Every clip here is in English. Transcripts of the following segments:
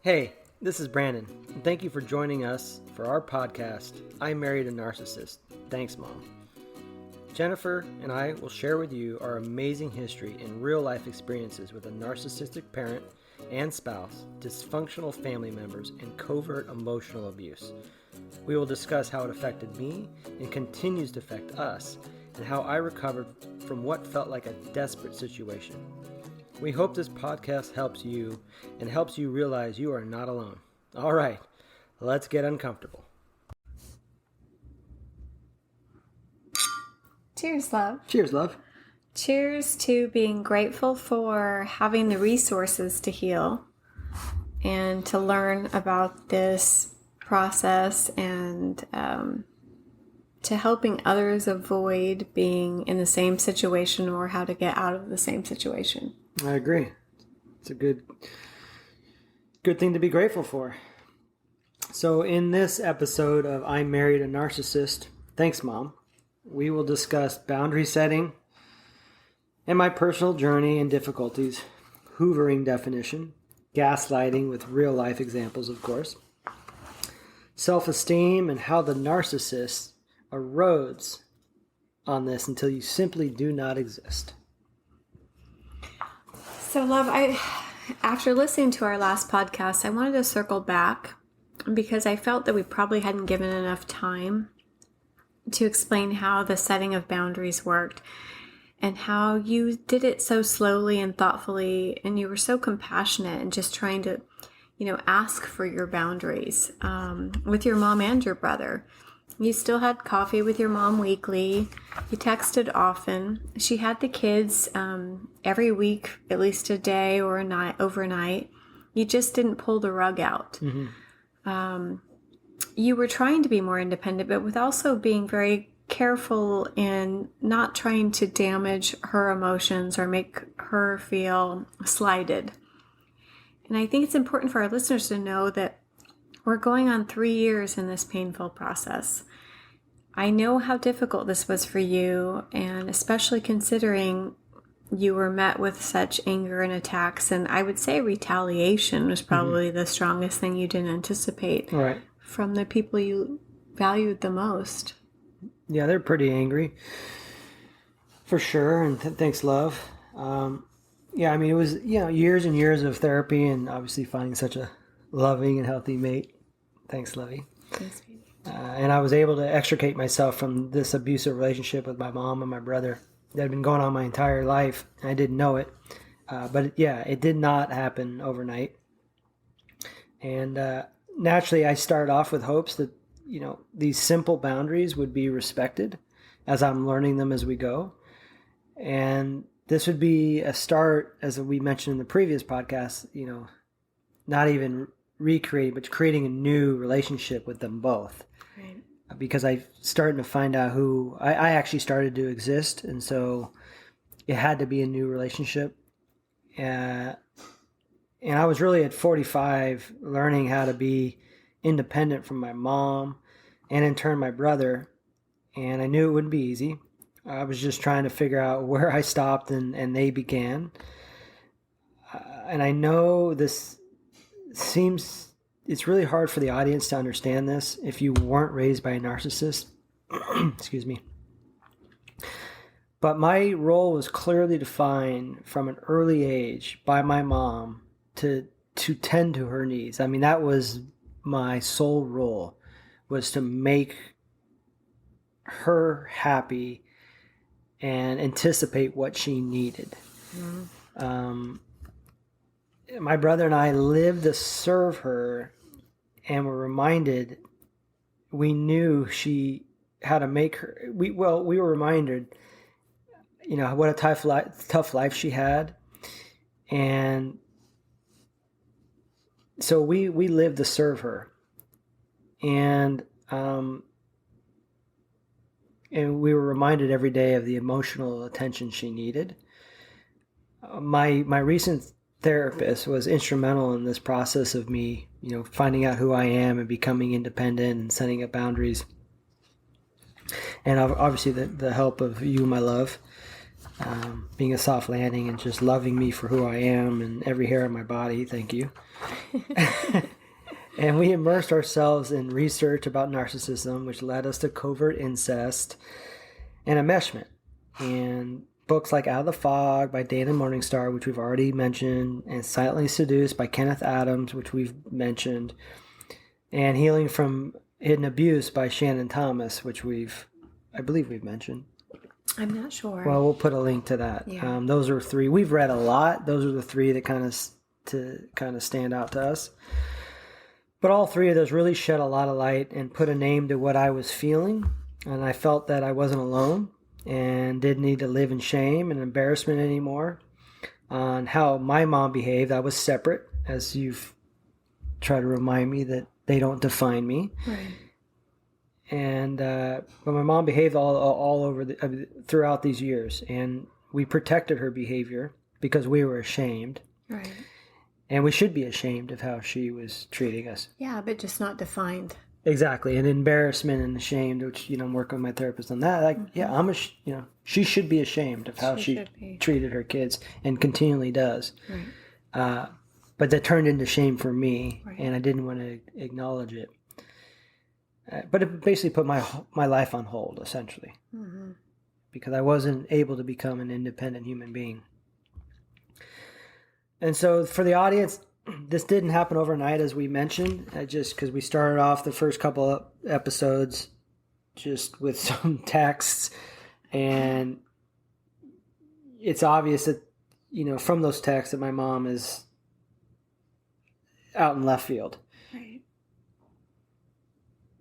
Hey, this is Brandon, and thank you for joining us for our podcast, I Married a Narcissist. Thanks, Mom. Jennifer and I will share with you our amazing history and real-life experiences with a narcissistic parent and spouse, dysfunctional family members, and covert emotional abuse. We will discuss how it affected me and continues to affect us, and how I recovered from what felt like a desperate situation. We hope this podcast helps you and helps you realize you are not alone. All right, let's get uncomfortable. Cheers, love. Cheers, love. Cheers to being grateful for having the resources to heal and to learn about this process and to helping others avoid being in the same situation or how to get out of the same situation. I agree. It's a good thing to be grateful for. So in this episode of I Married a Narcissist, thanks, Mom, we will discuss boundary setting and my personal journey and difficulties, hoovering definition, gaslighting with real-life examples, of course, self-esteem, and how the narcissist erodes on this until you simply do not exist. So, love, after listening to our last podcast, I wanted to circle back because I felt that we probably hadn't given enough time to explain how the setting of boundaries worked and how you did it so slowly and thoughtfully, and you were so compassionate and just trying to, ask for your boundaries with your mom and your brother. You still had coffee with your mom weekly. You texted often. She had the kids every week, at least a day or a night, overnight. You just didn't pull the rug out. Mm-hmm. You were trying to be more independent, but with also being very careful in not trying to damage her emotions or make her feel slighted. And I think it's important for our listeners to know that we're going on 3 years in this painful process. I know how difficult this was for you, and especially considering you were met with such anger and attacks, and I would say retaliation was probably the strongest thing you didn't anticipate from the people you valued the most. Yeah, they're pretty angry, for sure, and thanks, love. It was, years and years of therapy and obviously finding such a loving and healthy mate. Thanks, Lovey. Thanks, baby. And I was able to extricate myself from this abusive relationship with my mom and my brother that had been going on my entire life. I didn't know it. It did not happen overnight. And naturally, I started off with hopes that, these simple boundaries would be respected as I'm learning them as we go. And this would be a start, as we mentioned in the previous podcast, not even recreating, but creating a new relationship with them both. Right. Because I started to find out who I actually started to exist, and so it had to be a new relationship. And I was really at 45 learning how to be independent from my mom and in turn my brother, and I knew it wouldn't be easy. I was just trying to figure out where I stopped and they began. And I know this it's really hard for the audience to understand this if you weren't raised by a narcissist. Excuse me. But my role was clearly defined from an early age by my mom to tend to her needs. I mean, that was my sole role, was to make her happy and anticipate what she needed. Mm-hmm. My brother and I lived to serve her, and were reminded, we knew she had to make her, we were reminded, what a tough life she had. And so we lived to serve her. And we were reminded every day of the emotional attention she needed. My recent therapist was instrumental in this process of me, finding out who I am and becoming independent and setting up boundaries. And obviously the help of you, my love. being a soft landing and just loving me for who I am and every hair on my body. Thank you. And we immersed ourselves in research about narcissism, which led us to covert incest and enmeshment. And books like Out of the Fog by Dana Morningstar, which we've already mentioned, and Silently Seduced by Kenneth Adams, which we've mentioned, and Healing from Hidden Abuse by Shannon Thomas, which I believe we've mentioned. I'm not sure. Well, we'll put a link to that. Yeah. Those are three. We've read a lot. Those are the three that kind of stand out to us. But all three of those really shed a lot of light and put a name to what I was feeling. And I felt that I wasn't alone and didn't need to live in shame and embarrassment anymore. On how my mom behaved, I was separate, as you've tried to remind me that they don't define me. Right. And but my mom behaved all over throughout these years, and we protected her behavior because we were ashamed. Right. And we should be ashamed of how she was treating us. Yeah, but just not defined. Exactly, and embarrassment and ashamed, which I'm working with my therapist on that. She should be ashamed of how she treated her kids and continually does. Right. But that turned into shame for me, Right. and I didn't want to acknowledge it. But it basically put my life on hold, essentially, because I wasn't able to become an independent human being. And so for the audience, this didn't happen overnight, as we mentioned, just because we started off the first couple of episodes just with some texts. And it's obvious that, from those texts that my mom is out in left field. Right.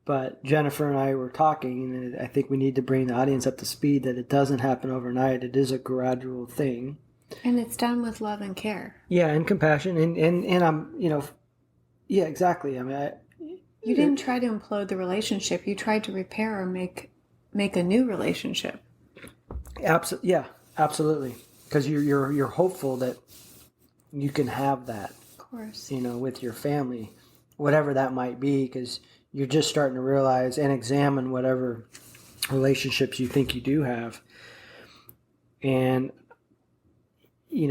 But Jennifer and I were talking, and I think we need to bring the audience up to speed that it doesn't happen overnight. It is a gradual thing. And it's done with love and care. Yeah, and compassion, and I'm, yeah, exactly. I mean, you didn't try to implode the relationship. You tried to repair or make a new relationship. Yeah, absolutely. Because you're hopeful that you can have that, of course, with your family, whatever that might be. Because you're just starting to realize and examine whatever relationships you think you do have, and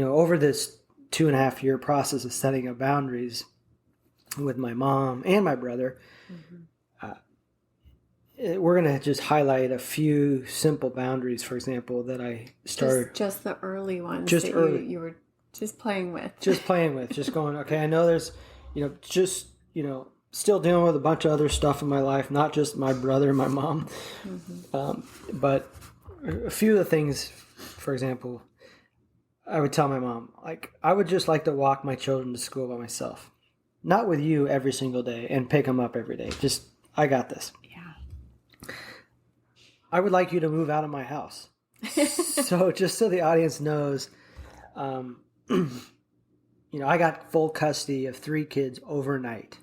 over this 2.5-year process of setting up boundaries with my mom and my brother, we're going to just highlight a few simple boundaries, for example, that I started. Just the early ones just that early. You were just playing with. Just going, okay, I know there's, still dealing with a bunch of other stuff in my life, not just my brother and my mom. But a few of the things, for example, I would tell my mom, I would just like to walk my children to school by myself. Not with you every single day and pick them up every day. Just, I got this. Yeah. I would like you to move out of my house. So just so the audience knows, I got full custody of 3 kids overnight.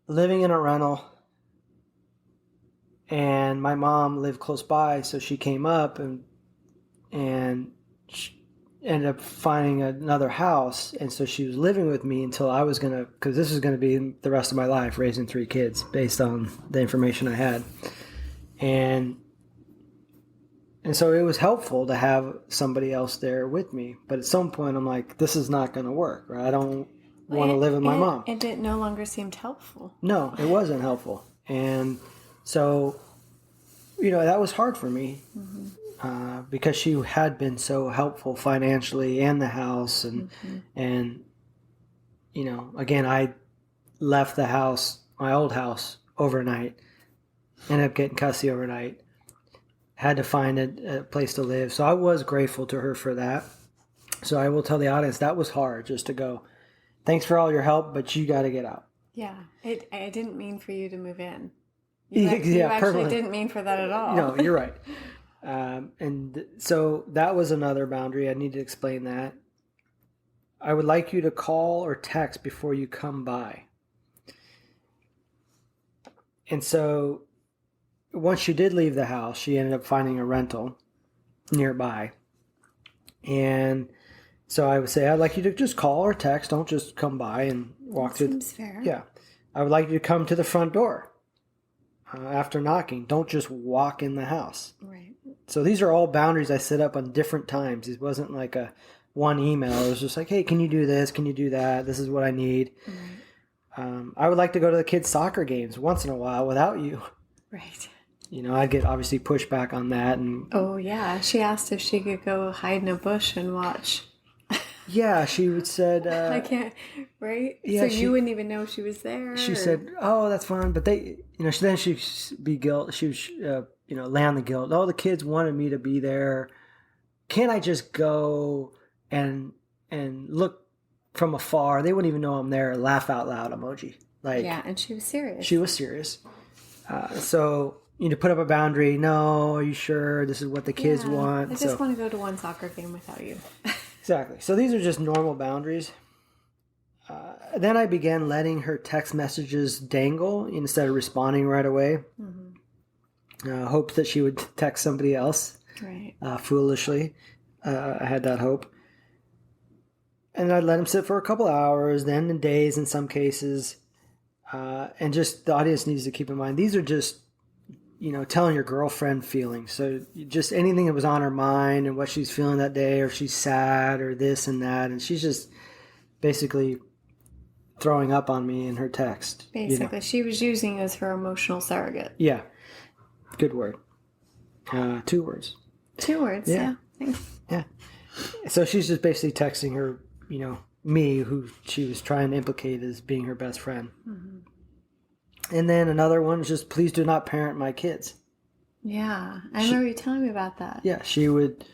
Living in a rental. And my mom lived close by, so she came up and she ended up finding another house, and so she was living with me until I was going to, because this was going to be the rest of my life, raising 3 kids based on the information I had. And so it was helpful to have somebody else there with me, but at some point I'm like, this is not going to work, right? I don't want to live with my mom. And it no longer seemed helpful. No, it wasn't helpful. And so, that was hard for me. Because she had been so helpful financially and the house. And again, I left the house, my old house, overnight. Ended up getting custody overnight. Had to find a place to live. So I was grateful to her for that. So I will tell the audience that was hard, just to go, thanks for all your help, but you got to get out. Yeah. I didn't mean for you to move in. You actually didn't mean for that at all. No, you're right. And so that was another boundary. I need to explain that. I would like you to call or text before you come by. And so once she did leave the house, she ended up finding a rental nearby. And so I would say, I'd like you to just call or text. Don't just come by and walk through. Seems fair. Yeah. I would like you to come to the front door after knocking. Don't just walk in the house. Right. So these are all boundaries I set up on different times. It wasn't like a one email. It was just like, hey, can you do this? Can you do that? This is what I need. I would like to go to the kids' soccer games once in a while without you. Right. I'd get obviously pushback on that. And oh, yeah. She asked if she could go hide in a bush and watch. yeah, she would said... I can't, right? Yeah, so you wouldn't even know she was there? She said, oh, that's fine. But they, then she'd be guilt. She would, lay on the guilt. Oh, the kids wanted me to be there. Can't I just go and look from afar? They wouldn't even know I'm there. Laugh out loud emoji. Like, yeah, and she was serious. She was serious. So... put up a boundary. No, are you sure this is what the kids want? I just want to go to one soccer game without you. Exactly. So these are just normal boundaries. Then I began letting her text messages dangle instead of responding right away. Hoped that she would text somebody else. Right. Foolishly. I had that hope. And I'd let them sit for a couple hours, then in days in some cases. And just the audience needs to keep in mind, these are just telling your girlfriend feelings. So just anything that was on her mind and what she's feeling that day, or if she's sad or this and that. And she's just basically throwing up on me in her text. Basically, she was using as her emotional surrogate. Yeah. Good word. 2 words. 2 words, yeah. Thanks. Yeah. So she's just basically texting her, me, who she was trying to implicate as being her best friend. And then another one is just, please do not parent my kids. Yeah. I remember you telling me about that. Yeah. She would,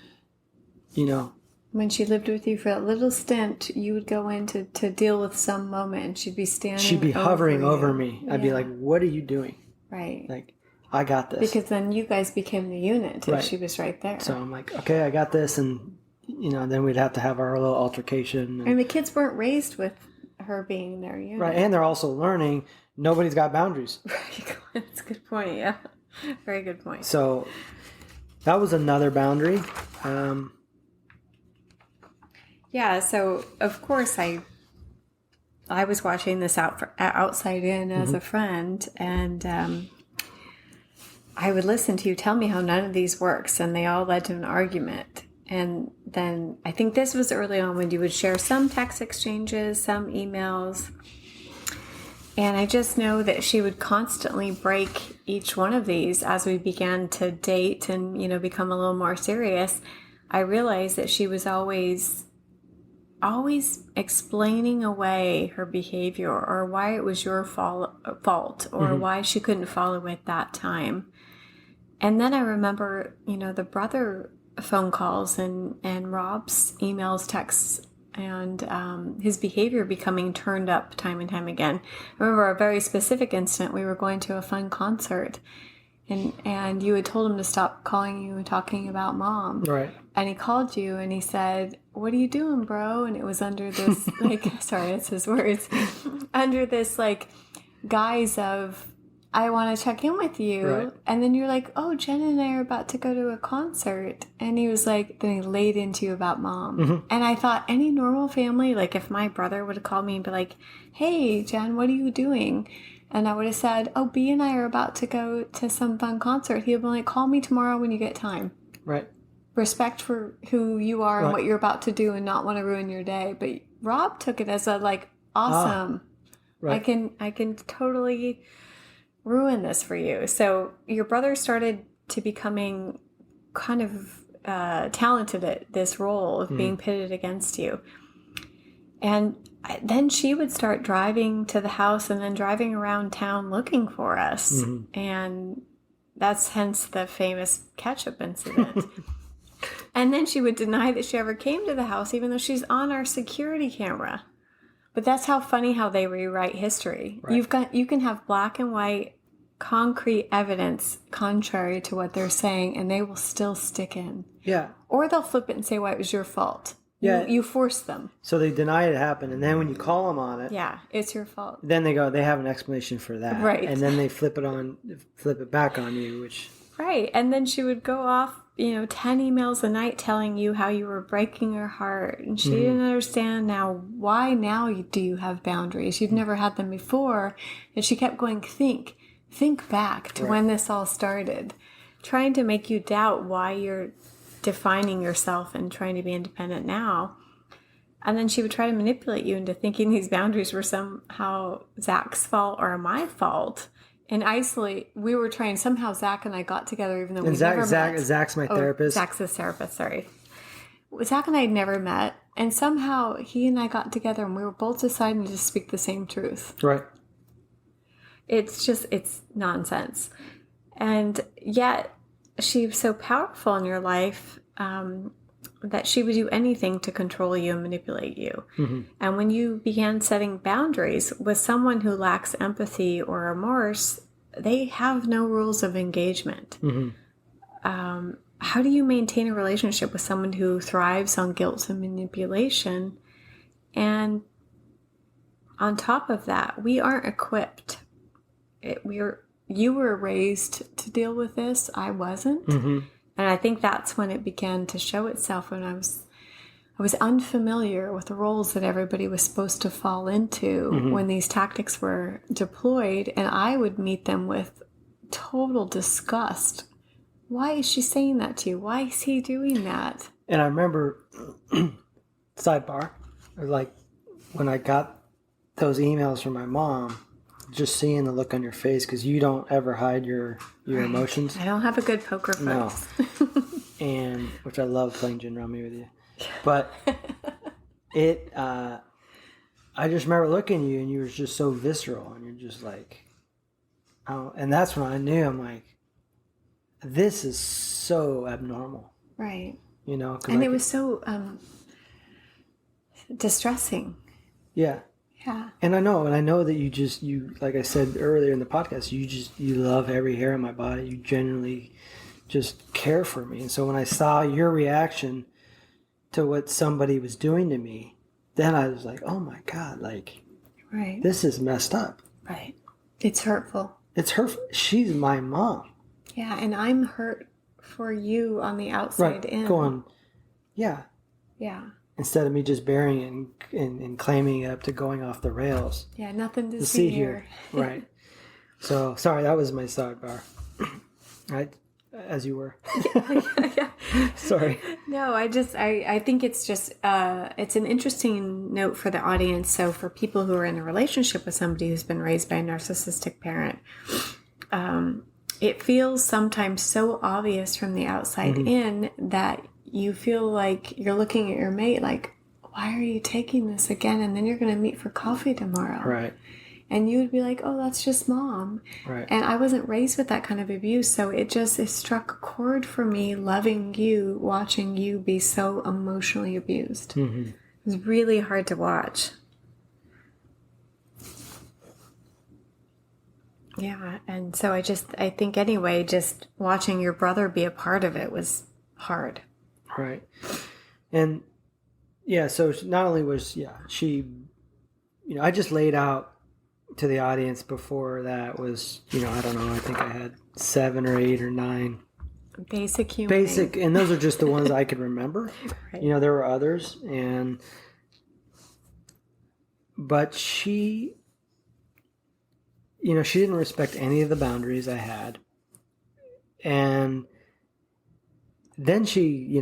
when she lived with you for a little stint, you would go in to deal with some moment and she'd be standing she'd be hovering over me. I'd be Yeah. like, what are you doing? Right. Like, I got this. Because then you guys became the unit if Right. she was right there. So I'm like, okay, I got this. And, then we'd have to have our little altercation. And the kids weren't raised with her being their unit. Right. And they're also learning nobody's got boundaries. Right. That's a good point, yeah. Very good point. So that was another boundary. Yeah, so of course I was watching this outside in as a friend, and I would listen to you tell me how none of these works, and they all led to an argument. And then I think this was early on when you would share some text exchanges, some emails. And I just know that she would constantly break each one of these as we began to date and, become a little more serious. I realized that she was always explaining away her behavior or why it was your fault or why she couldn't follow it that time. And then I remember, the brother phone calls and Rob's emails, texts, and his behavior becoming turned up time and time again. I remember a very specific incident. We were going to a fun concert, and you had told him to stop calling you and talking about Mom. Right. And he called you and he said, "What are you doing, bro?" And it was under this, sorry, it's his words, under this, guise of, I want to check in with you. Right. And then you're like, "Oh, Jen and I are about to go to a concert." And he was like, then he laid into you about Mom. And I thought any normal family, if my brother would have called me and be like, "Hey, Jen, what are you doing?" And I would have said, "Oh, B and I are about to go to some fun concert." He'd be like, "Call me tomorrow when you get time." Right. Respect for who you are and what you're about to do and not want to ruin your day. But Rob took it as awesome. Right. I can totally ruin this for you. So your brother started to becoming kind of talented at this role of being pitted against you. And then she would start driving to the house and then driving around town looking for us. And that's hence the famous ketchup incident. And then she would deny that she ever came to the house, even though she's on our security camera. But that's how funny how they rewrite history. Right. You can have black and white concrete evidence contrary to what they're saying, and they will still stick in. Yeah. Or they'll flip it and say, "Well, it was your fault." Yeah. You force them. So they deny it happened, and then when you call them on it, Yeah, it's your fault. then they have an explanation for that. Right. And then they flip it back on you, which... Right. And then she would go off, 10 emails a night telling you how you were breaking her heart. And she didn't understand why now do you have boundaries? You've never had them before. And she kept going, think back to when this all started. trying to make you doubt why you're defining yourself and trying to be independent now. And then she would try to manipulate you into thinking these boundaries were somehow Zach's fault or my fault. And isolate, we were trying, somehow Zach and I got together even though we never met. Zach's my therapist. Zach's his therapist, sorry. Zach and I had never met. And somehow he and I got together and we were both deciding to speak the same truth. Right. It's nonsense. And yet she was so powerful in your life that she would do anything to control you and manipulate you. Mm-hmm. And when you began setting boundaries with someone who lacks empathy or remorse, they have no rules of engagement. Mm-hmm. How do you maintain a relationship with someone who thrives on guilt and manipulation? And on top of that, we aren't equipped. You were raised to deal with this. I wasn't. Mm-hmm. And I think that's when it began to show itself, when I was unfamiliar with the roles that everybody was supposed to fall into mm-hmm. when these tactics were deployed. And I would meet them with total disgust. Why is she saying that to you? Why is he doing that? And I remember, sidebar, like when I got those emails from my mom, just seeing the look on your face, because you don't ever hide your emotions. I don't have a good poker face. No. And which I love playing gin rummy with you. But I just remember looking at you and you were just so visceral and you're just like, oh, and that's when I knew, I'm like, this is so abnormal. Right. You know? And it was so distressing. Yeah. Yeah. And I know that you like I said earlier in the podcast, you love every hair on my body. You genuinely just care for me. And so when I saw your reaction to what somebody was doing to me, then I was like, oh my God, like, right. This is messed up. Right. It's hurtful. It's hurtful. She's my mom. Yeah. And I'm hurt for you on the outside in. Going, yeah. Yeah. Instead of me just burying it and claiming it up to going off the rails. Yeah, nothing to see here. Right. So, sorry, that was my sidebar. Right? As you were. Yeah. Sorry. No, I think it's just, it's an interesting note for the audience. So for people who are in a relationship with somebody who's been raised by a narcissistic parent, it feels sometimes so obvious from the outside mm-hmm. in that you feel like you're looking at your mate like, why are you taking this again? And then you're going to meet for coffee tomorrow. Right. And you would be like, oh, that's just mom. Right. And I wasn't raised with that kind of abuse. So it struck a chord for me, loving you, watching you be so emotionally abused. Mm-hmm. It was really hard to watch. Yeah. And so I think anyway, just watching your brother be a part of it was hard. Right. And yeah, so not only was, she, I just laid out to the audience before that was, I don't know, I think I had 7 or 8 or 9. Basic human. Basic, and those are just the ones I could remember. Right. There were others, but she, she didn't respect any of the boundaries I had. And then she,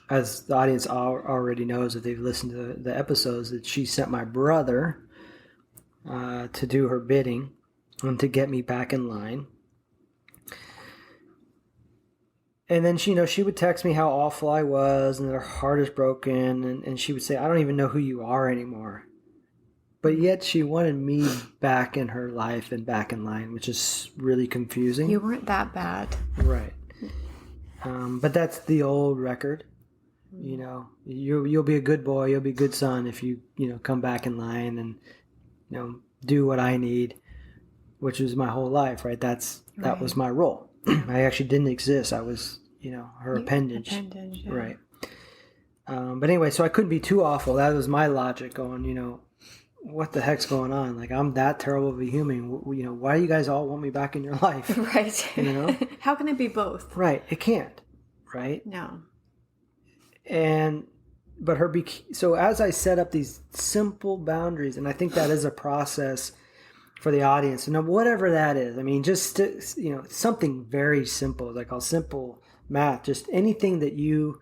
as the audience already knows if they've listened to the episodes, that she sent my brother to do her bidding and to get me back in line. And then she would text me how awful I was and that her heart is broken. And she would say, I don't even know who you are anymore. But yet she wanted me back in her life and back in line, which is really confusing. You weren't that bad. Right. But that's the old record. You'll be a good boy, you'll be a good son if you come back in line and do what I need, which was my whole life, right? That was my role. I actually didn't exist. I was her appendage. Yeah. Right. But anyway, so I couldn't be too awful. That was my logic going, what the heck's going on? Like, I'm that terrible of a human. Why do you guys all want me back in your life? Right. How can it be both? Right. It can't. Right. No. But so as I set up these simple boundaries, and I think that is a process for the audience, and whatever that is. I mean, just something very simple, like a simple math, just anything that you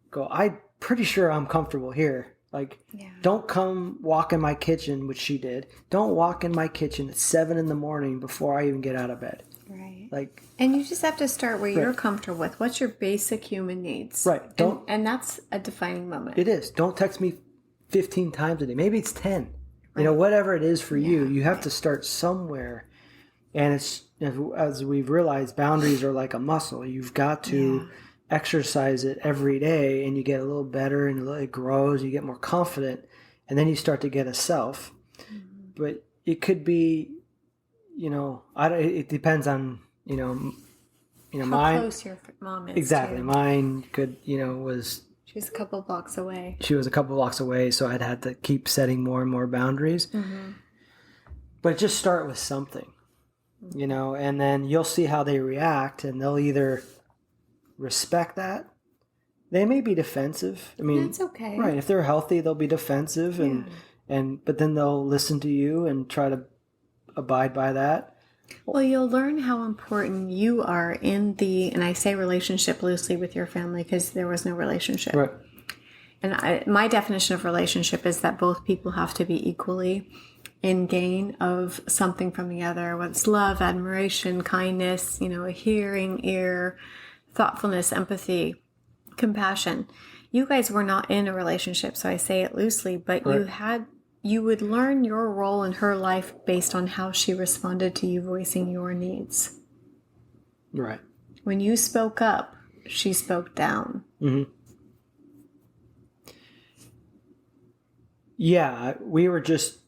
go, I'm pretty sure I'm comfortable here. Like, don't come walk in my kitchen, which she did. Don't walk in my kitchen at 7 a.m. before I even get out of bed. Right. Like, and you just have to start where you're comfortable with. What's your basic human needs? Right. And that's a defining moment. It is. Don't text me 15 times a day. Maybe it's 10. Right. Whatever it is for you, you have to start somewhere. And it's, as we've realized, boundaries are like a muscle. You've got to exercise it every day, and you get a little better, and it grows. You get more confident, and then you start to get a self. Mm-hmm. But it could be, it depends on, how close your mom is. Exactly. Too. Mine could, was... She was a couple blocks away. So I'd had to keep setting more and more boundaries. Mm-hmm. But just start with something, and then you'll see how they react, and they'll either respect that. They may be defensive. I mean, that's okay. Right. If they're healthy, they'll be defensive, but then they'll listen to you and try to abide by that. Well, you'll learn how important you are in and I say relationship loosely with your family because there was no relationship. Right. And my definition of relationship is that both people have to be equally in gain of something from the other, whether it's love, admiration, kindness, a hearing ear, thoughtfulness, empathy, compassion. You guys were not in a relationship, so I say it loosely, but you would learn your role in her life based on how she responded to you voicing your needs. Right. When you spoke up, she spoke down. Mm-hmm. Yeah, we were just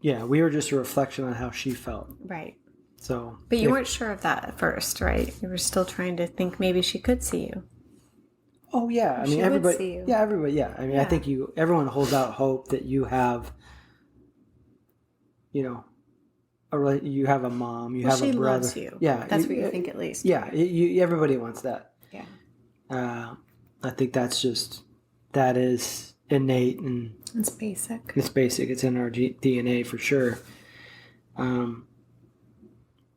a reflection on how she felt. Right. So, but you weren't sure of that at first, right? You were still trying to think maybe she could see you. Oh yeah, I mean everybody. See you. Yeah, everybody. Yeah, I mean I think everyone holds out hope that you have. You have a mom, you have a brother. Loves you. Yeah, that's what you think at least. Yeah, everybody wants that. Yeah. I think that is innate and it's basic. It's basic. It's in our DNA for sure.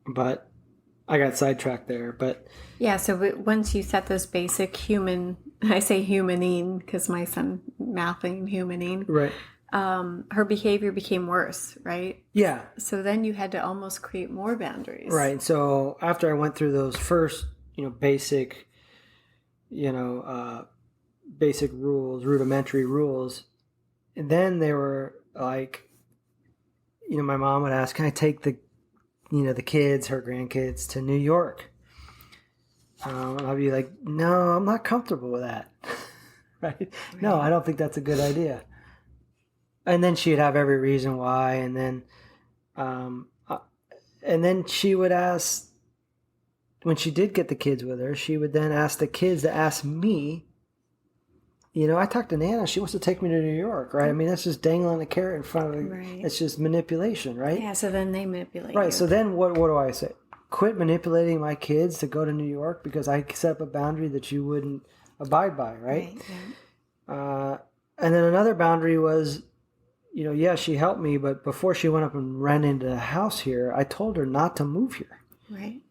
But I got sidetracked there. But yeah, so once you set those basic I say humaning because my son mathing humaning. Right. Her behavior became worse, right? Yeah. So then you had to almost create more boundaries. Right. So after I went through those first, basic, basic rules, rudimentary rules, and then they were like, my mom would ask, can I take the kids, her grandkids, to New York? I'd be like, no, I'm not comfortable with that. Right? No, I don't think that's a good idea. And then she'd have every reason why, and then she would ask, when she did get the kids with her, she would then ask the kids to ask me. I talked to Nana. She wants to take me to New York, right? I mean, that's just dangling a carrot in front of her. Right. It's just manipulation, right? Yeah, so then they manipulate Right, you. So then what do I say? Quit manipulating my kids to go to New York because I set up a boundary that you wouldn't abide by, right? Yeah. And then another boundary was, she helped me, but before she went up and ran into the house here, I told her not to move here. Right.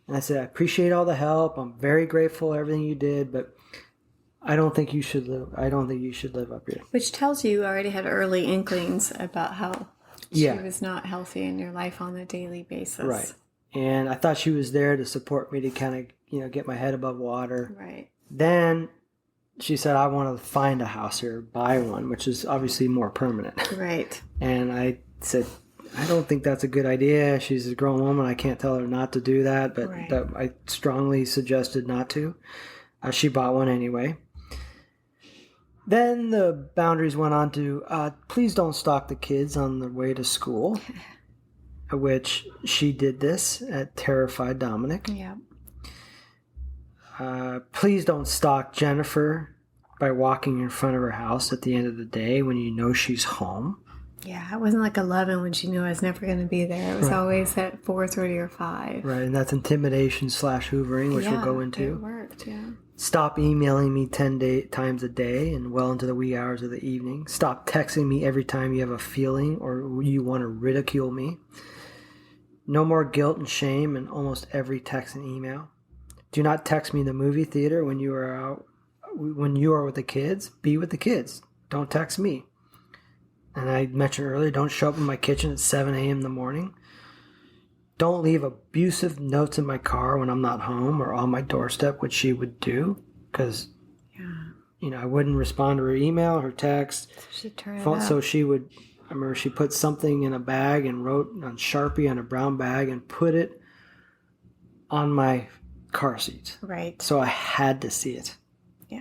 And I said, I appreciate all the help. I'm very grateful for everything you did, but I don't think you should live up here. Which tells you already had early inklings about how she was not healthy in your life on a daily basis. Right. And I thought she was there to support me to kind of, get my head above water. Right. Then she said, I want to find a house here, buy one, which is obviously more permanent. Right. And I said, I don't think that's a good idea. She's a grown woman. I can't tell her not to do that, but I strongly suggested not to. She bought one anyway. Then the boundaries went on to, please don't stalk the kids on their way to school, which she did this. It terrified Dominic. Yeah. Please don't stalk Jennifer by walking in front of her house at the end of the day when you know she's home. Yeah, it wasn't like 11 when she knew I was never going to be there. It was always at 4:30 or 5. Right, and that's intimidation / hoovering, which we'll go into. It worked, yeah. Stop emailing me 10 times a day and well into the wee hours of the evening. Stop texting me every time you have a feeling or you want to ridicule me. No more guilt and shame in almost every text and email. Do not text me in the movie theater when you are out. When you are with the kids, be with the kids. Don't text me. And I mentioned earlier, don't show up in my kitchen at 7 a.m. in the morning. Don't leave abusive notes in my car when I'm not home or on my doorstep, which she would do, because, I wouldn't respond to her email, her text. So she would, I remember she put something in a bag and wrote on Sharpie on a brown bag and put it on my car seat. Right. So I had to see it. Yeah.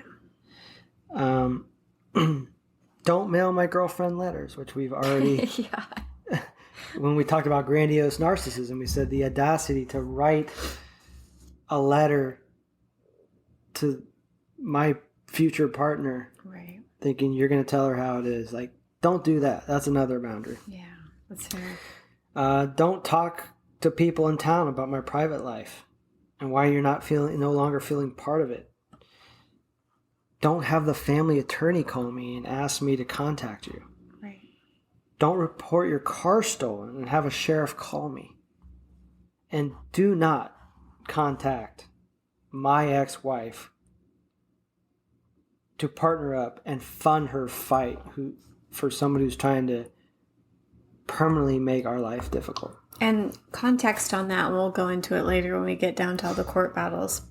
Don't mail my girlfriend letters, which we've already... When we talked about grandiose narcissism, we said the audacity to write a letter to my future partner, right, thinking you're going to tell her how it is. Like, don't do that. That's another boundary. Yeah, that's fair. Don't talk to people in town about my private life and why you're no longer feeling part of it. Don't have the family attorney call me and ask me to contact you. Right. Don't report your car stolen and have a sheriff call me. And do not contact my ex-wife to partner up and fund her fight for somebody who's trying to permanently make our life difficult. And context on that, and we'll go into it later when we get down to all the court battles.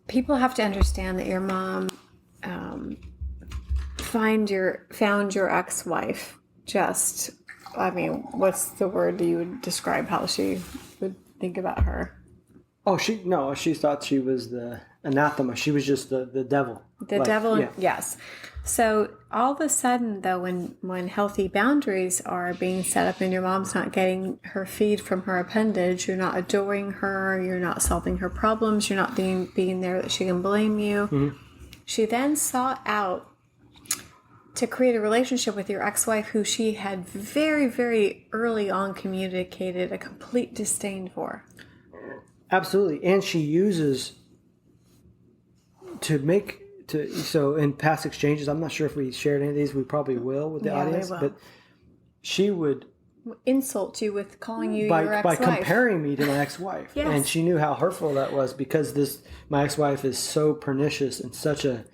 People have to understand that your mom found your ex-wife what's the word you would describe how she would think about her? Oh, she thought she was the anathema. She was just the devil. The devil, yeah. Yes. So all of a sudden, though, when healthy boundaries are being set up and your mom's not getting her feed from her appendage, you're not adoring her, you're not solving her problems, you're not being there that she can blame you. Mm-hmm. She then sought out to create a relationship with your ex-wife who she had very, very early on communicated a complete disdain for. Absolutely. And she uses so in past exchanges, I'm not sure if we shared any of these, we probably will with the audience, but she would insult you with calling you your ex-wife. By comparing me to my ex-wife. Yes. And she knew how hurtful that was because my ex-wife is so pernicious and such a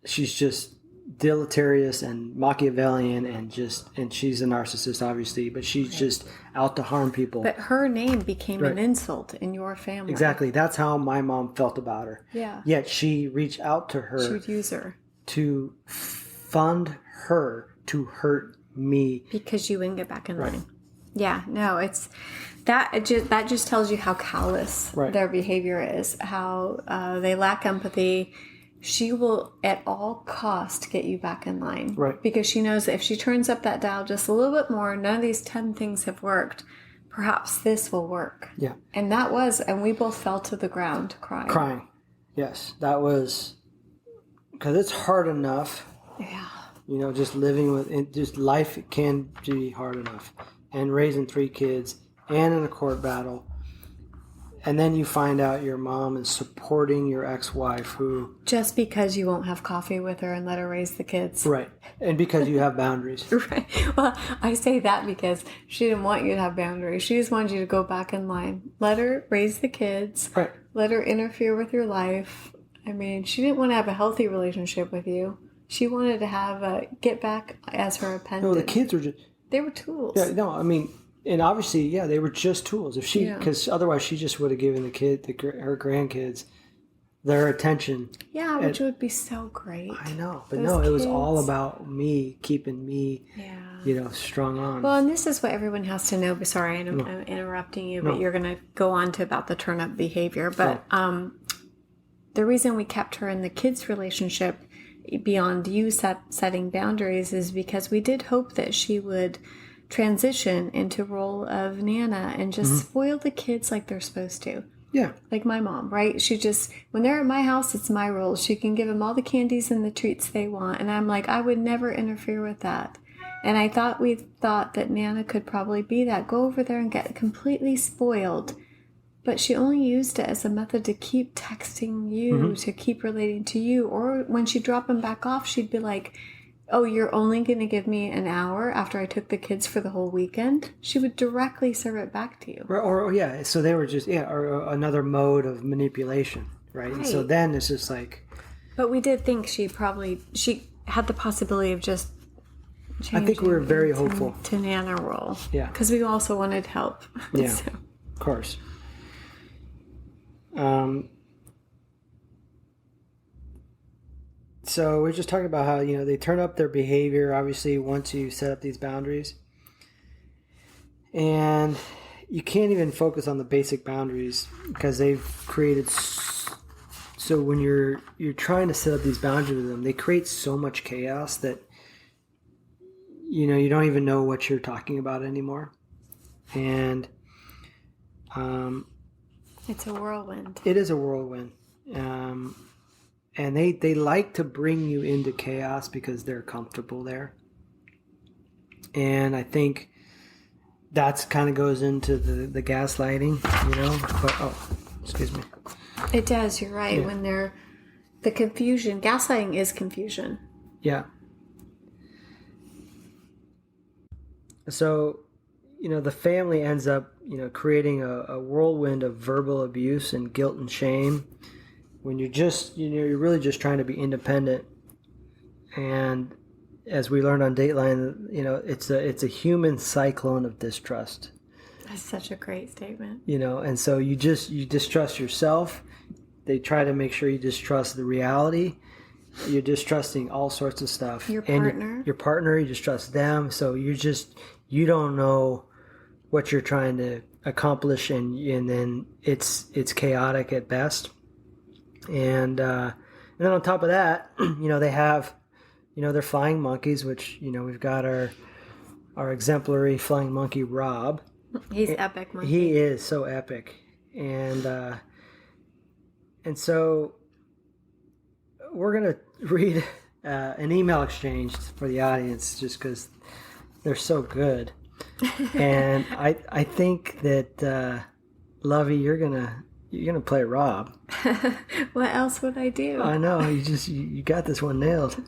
she's just deleterious and Machiavellian and she's a narcissist, obviously, but she's just out to harm people. But her name became an insult in your family. Exactly. That's how my mom felt about her. Yeah. Yet she reached out to her. She would use her to fund her to hurt me. Because you wouldn't get back in line. Yeah. No, it's that just tells you how callous their behavior is, how they lack empathy. She will at all cost get you back in line. Right. Because she knows that if she turns up that dial just a little bit more, none of these 10 things have worked. Perhaps this will work. Yeah. And we both fell to the ground crying. Crying. Yes. That was, because it's hard enough. Yeah. Just living with, just life can be hard enough. And raising 3 kids and in a court battle. And then you find out your mom is supporting your ex-wife who... Just because you won't have coffee with her and let her raise the kids. Right. And because you have boundaries. Right. Well, I say that because she didn't want you to have boundaries. She just wanted you to go back in line. Let her raise the kids. Right. Let her interfere with your life. I mean, she didn't want to have a healthy relationship with you. She wanted to get back as her appendage. No, the kids were just... They were tools. Yeah, no, I mean... And obviously, they were just tools. Because otherwise she just would have given her grandkids their attention. Yeah, which would be so great. I know. But it was all about me, keeping me, strung on. Well, and this is what everyone has to know. Sorry, I'm interrupting you, but you're going to go on to about the turn-up behavior. But the reason we kept her in the kids' relationship beyond you setting boundaries is because we did hope that she would transition into role of Nana and just spoil the kids like they're supposed to. Yeah. Like my mom, right? She just, when they're at my house, it's my role. She can give them all the candies and the treats they want. And I'm like, I would never interfere with that. And we thought that Nana could probably be that. Go over there and get completely spoiled But she only used it as a method to keep texting you, to keep relating to you. Or when she'd drop him back off, she'd be like, oh, you're only going to give me an hour after I took the kids for the whole weekend? She would directly serve it back to you. Or yeah, so they were just, or another mode of manipulation, right? And so then it's just like... But we did think she had the possibility of just changing. I think we were very hopeful. To Nana role. Yeah. Because we also wanted help. Yeah, So. of course. So we're just talking about how, they turn up their behavior, obviously, once you set up these boundaries. And you can't even focus on the basic boundaries because they've created... So when you're trying to set up these boundaries with them, they create so much chaos that, you don't even know what you're talking about anymore. And... It's a whirlwind. It is a whirlwind. And they like to bring you into chaos because they're comfortable there. And I think that's kind of goes into the gaslighting, But, excuse me. It does, you're right. Yeah. When they're... The confusion. Gaslighting is confusion. Yeah. So... the family ends up, creating a whirlwind of verbal abuse and guilt and shame when you're really just trying to be independent. And as we learned on Dateline, it's a human cyclone of distrust. That's such a great statement. And so you distrust yourself. They try to make sure you distrust the reality. You're distrusting all sorts of stuff. Your partner. And your partner, you distrust them. So you don't know what you're trying to accomplish, and then it's chaotic at best. And then on top of that, they have, they're flying monkeys, which we've got our exemplary flying monkey Rob. He's epic monkey. He is so epic, and so we're gonna read an email exchange for the audience just because they're so good. And I think that Lovey, you're gonna play Rob. What else would I do? I know you got this one nailed.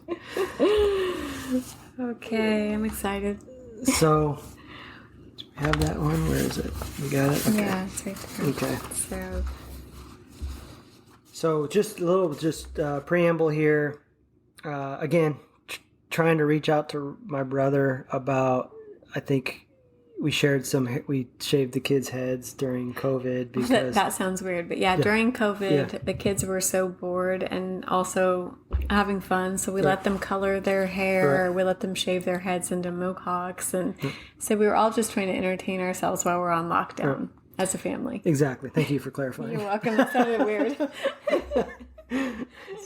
Okay, I'm excited. So do we have that one? Where is it? We got it. Okay. Yeah, it's right there. Okay. So just a little preamble here. Again, trying to reach out to my brother about. I think we shaved the kids' heads during COVID because that sounds weird, but during COVID, the kids were so bored and also having fun, so we let them color their hair, we let them shave their heads into mohawks, and so we were all just trying to entertain ourselves while we're on lockdown as a family. Exactly. Thank you for clarifying. You're welcome. That sounded weird.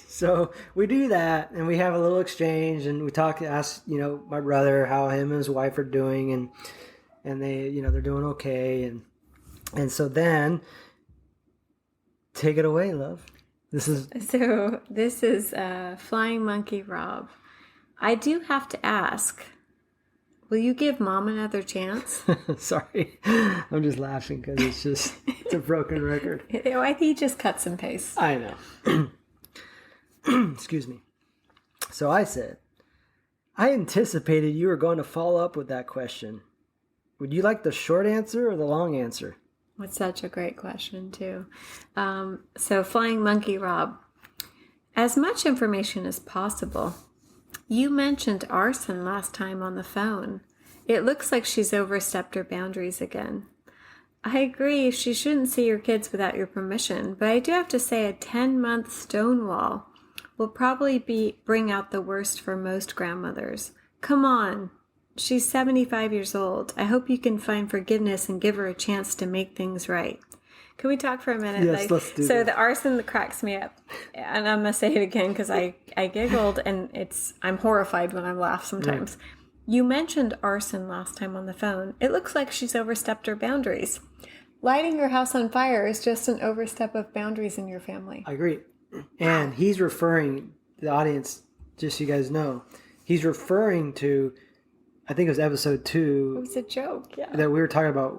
So we do that, and we have a little exchange, and we ask my brother how him and his wife are doing, and they they're doing okay, and so then take it away, love. This is Flying Monkey Rob. I do have to ask, will you give Mom another chance? Sorry, I'm just laughing because it's a broken record. He just cuts and pastes. I know. Excuse me. So I said, I anticipated you were going to follow up with that question. Would you like the short answer or the long answer? That's such a great question, too. So Flying Monkey Rob, as much information as possible. You mentioned arson last time on the phone. It looks like she's overstepped her boundaries again. I agree she shouldn't see your kids without your permission, but I do have to say a 10-month stonewall will probably bring out the worst for most grandmothers. Come on. She's 75 years old. I hope you can find forgiveness and give her a chance to make things right. Can we talk for a minute? Yes, let's do that. So the arson that cracks me up, and I'm going to say it again because I giggled, and I'm horrified when I laugh sometimes. Right. You mentioned arson last time on the phone. It looks like she's overstepped her boundaries. Lighting your house on fire is just an overstep of boundaries in your family. I agree. And he's referring, the audience, just so you guys know, he's referring to, I think it was episode 2. It was a joke, yeah. That we were talking about,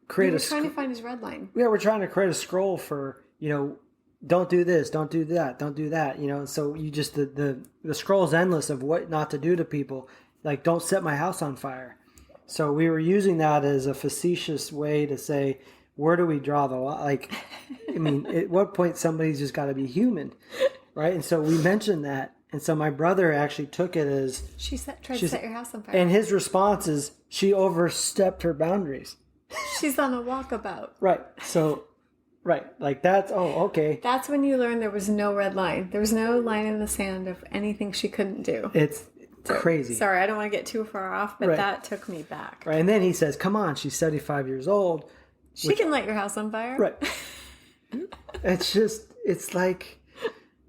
create We're trying to find his red line. Yeah, we're trying to create a scroll for, don't do this, don't do that, don't do that. So you just the scroll is endless of what not to do to people. Like, don't set my house on fire. So we were using that as a facetious way to say, where do we draw the line? Like, at what point somebody's just got to be human, right? And so we mentioned that. And so my brother actually took it as... tried to set your house on fire. And his response is, she overstepped her boundaries. She's on a walkabout. Right. So, right. Like that's, okay. That's when you learn there was no red line. There was no line in the sand of anything she couldn't do. It's crazy. Sorry, I don't want to get too far off, but that took me back. Right. And then he says, come on, she's 75 years old. She can light your house on fire. Right. It's like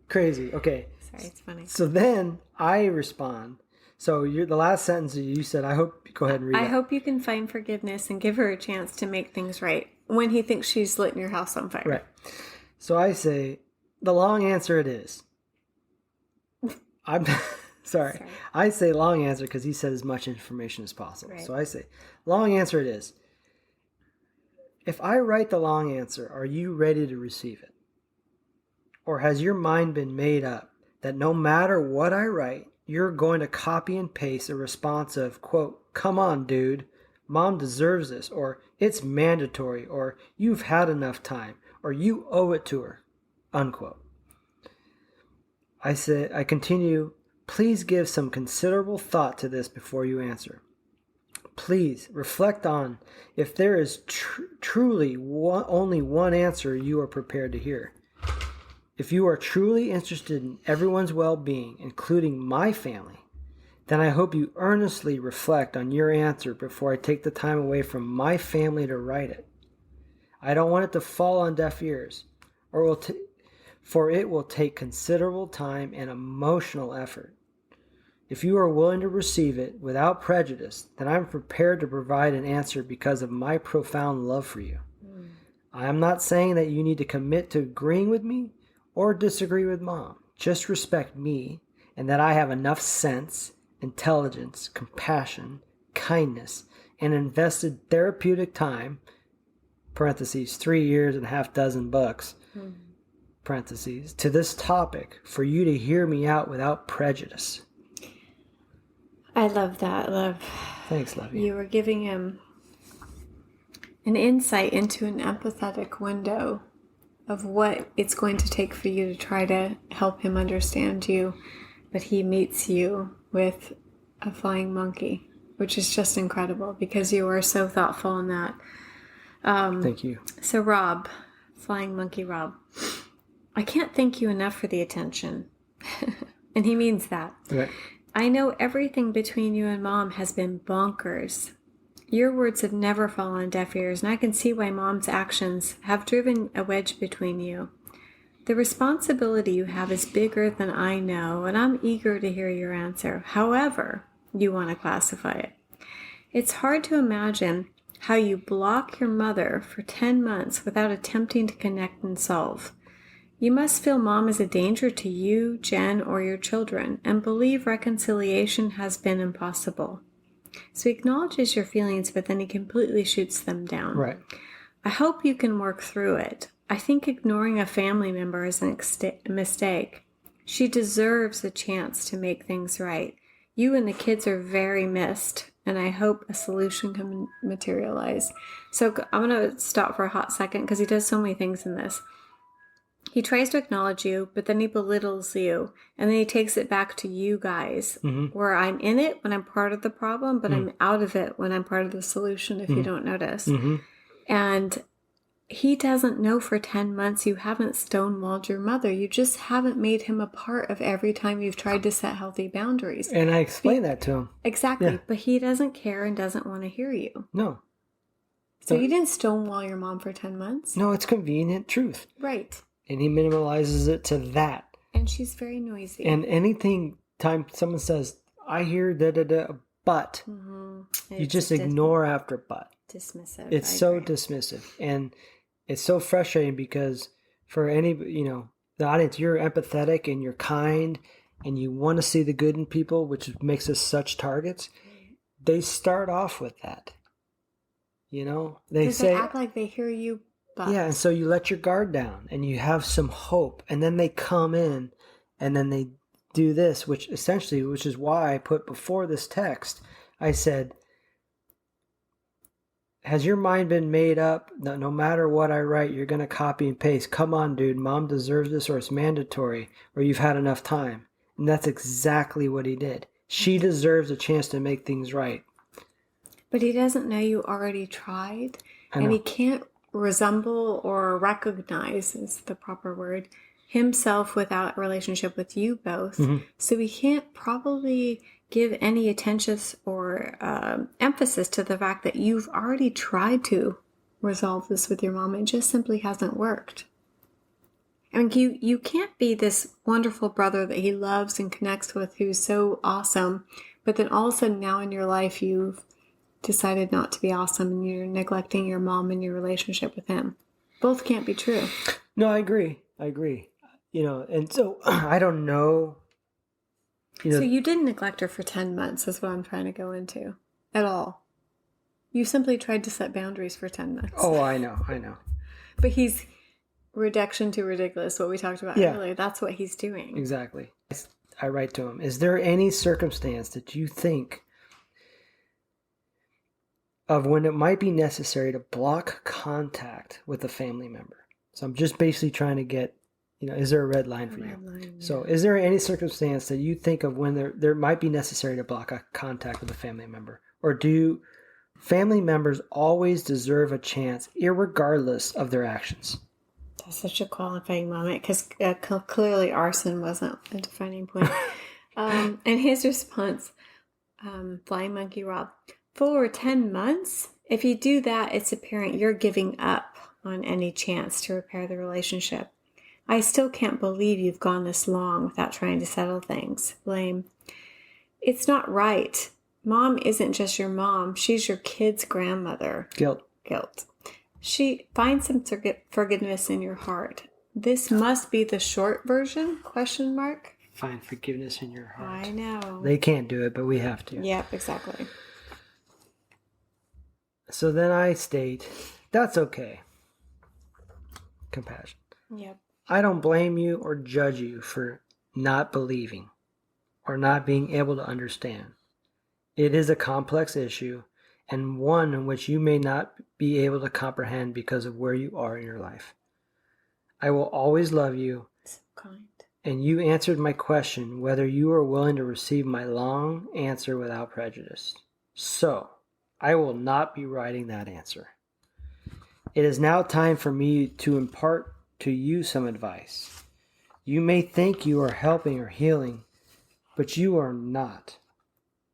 crazy. Okay. Sorry, it's funny. So then I respond. So the last sentence you said, I hope, go ahead and read it. I hope you can find forgiveness and give her a chance to make things right when he thinks she's lit your house on fire. Right. So I say, the long answer it is. I'm sorry. I say long answer because he said as much information as possible. Right. So I say, long answer it is. If I write the long answer, are you ready to receive it? Or has your mind been made up that no matter what I write, you're going to copy and paste a response of, quote, come on, dude, mom deserves this, or it's mandatory, or you've had enough time, or you owe it to her, unquote. I continue, please give some considerable thought to this before you answer. Please reflect on if there is truly only one answer you are prepared to hear. If you are truly interested in everyone's well-being, including my family, then I hope you earnestly reflect on your answer before I take the time away from my family to write it. I don't want it to fall on deaf ears, for it will take considerable time and emotional effort. If you are willing to receive it without prejudice, then I'm prepared to provide an answer because of my profound love for you. I am not saying that you need to commit to agreeing with me or disagree with mom. Just respect me and that I have enough sense, intelligence, compassion, kindness, and invested therapeutic time, parentheses, 3 years and half dozen books, parentheses, to this topic for you to hear me out without prejudice. I love that, love. Thanks, love you. You were giving him an insight into an empathetic window of what it's going to take for you to try to help him understand you. But he meets you with a flying monkey, which is just incredible because you are so thoughtful in that. Thank you. So Rob, flying monkey Rob, I can't thank you enough for the attention. And he means that. Right. I know everything between you and mom has been bonkers. Your words have never fallen on deaf ears, and I can see why mom's actions have driven a wedge between you. The responsibility you have is bigger than I know, and I'm eager to hear your answer, however you want to classify it. It's hard to imagine how you block your mother for 10 months without attempting to connect and solve. You must feel mom is a danger to you, Jen, or your children, and believe reconciliation has been impossible. So he acknowledges your feelings, but then he completely shoots them down. Right. I hope you can work through it. I think ignoring a family member is a mistake. She deserves a chance to make things right. You and the kids are very missed, and I hope a solution can materialize. So I'm going to stop for a hot second because he does so many things in this. He tries to acknowledge you, but then he belittles you. And then he takes it back to you guys, where I'm in it when I'm part of the problem, but I'm out of it when I'm part of the solution, if you don't notice. And he doesn't know for 10 months you haven't stonewalled your mother. You just haven't made him a part of every time you've tried to set healthy boundaries. And I explained that to him. Exactly. Yeah. But he doesn't care and doesn't want to hear you. No. So you didn't stonewall your mom for 10 months? No, it's convenient truth. Right. And he minimalizes it to that. And she's very noisy. And time someone says, I hear da-da-da, but, you just ignore after but. Dismissive. It's so dismissive. And it's so frustrating because for any, the audience, you're empathetic and you're kind and you want to see the good in people, which makes us such targets. They start off with that. They Because say, they act like they hear you, but yeah, and so you let your guard down and you have some hope, and then they come in and then they do this, which is why I put before this text, I said, has your mind been made up that no matter what I write, you're going to copy and paste? Come on, dude, mom deserves this, or it's mandatory, or you've had enough time. And that's exactly what he did. She deserves a chance to make things right. But he doesn't know you already tried, and he can't resemble or recognize, is the proper word, himself without a relationship with you both. Mm-hmm. So he can't probably give any attention or emphasis to the fact that you've already tried to resolve this with your mom. It just simply hasn't worked. I mean, you can't be this wonderful brother that he loves and connects with, who's so awesome, but then all of a sudden now in your life you've decided not to be awesome and you're neglecting your mom and your relationship with him. Both can't be true. No, I agree. And so I don't know. So you didn't neglect her for 10 months is what I'm trying to go into at all. You simply tried to set boundaries for 10 months. Oh, I know. But he's reduction to ridiculous, what we talked about earlier. That's what he's doing. Exactly. I write to him, is there any circumstance that you think of when it might be necessary to block contact with a family member? So I'm just basically trying to get, is there a red line for you? So is there any circumstance that you think of when there might be necessary to block a contact with a family member? Or do family members always deserve a chance irregardless of their actions? That's such a qualifying moment, because clearly arson wasn't a defining point. And his response, Flying Monkey Rob, for 10 months? If you do that, it's apparent you're giving up on any chance to repair the relationship. I still can't believe you've gone this long without trying to settle things. Blame. It's not right. Mom isn't just your mom. She's your kid's grandmother. Guilt. She finds some forgiveness in your heart. This must be the short version? ? Find forgiveness in your heart. I know. They can't do it, but we have to. Yep, exactly. So then I state, that's okay. Compassion. Yep. I don't blame you or judge you for not believing or not being able to understand. It is a complex issue and one in which you may not be able to comprehend because of where you are in your life. I will always love you. So kind. And you answered my question whether you are willing to receive my long answer without prejudice. So, I will not be writing that answer. It is now time for me to impart to you some advice. You may think you are helping or healing, but you are not.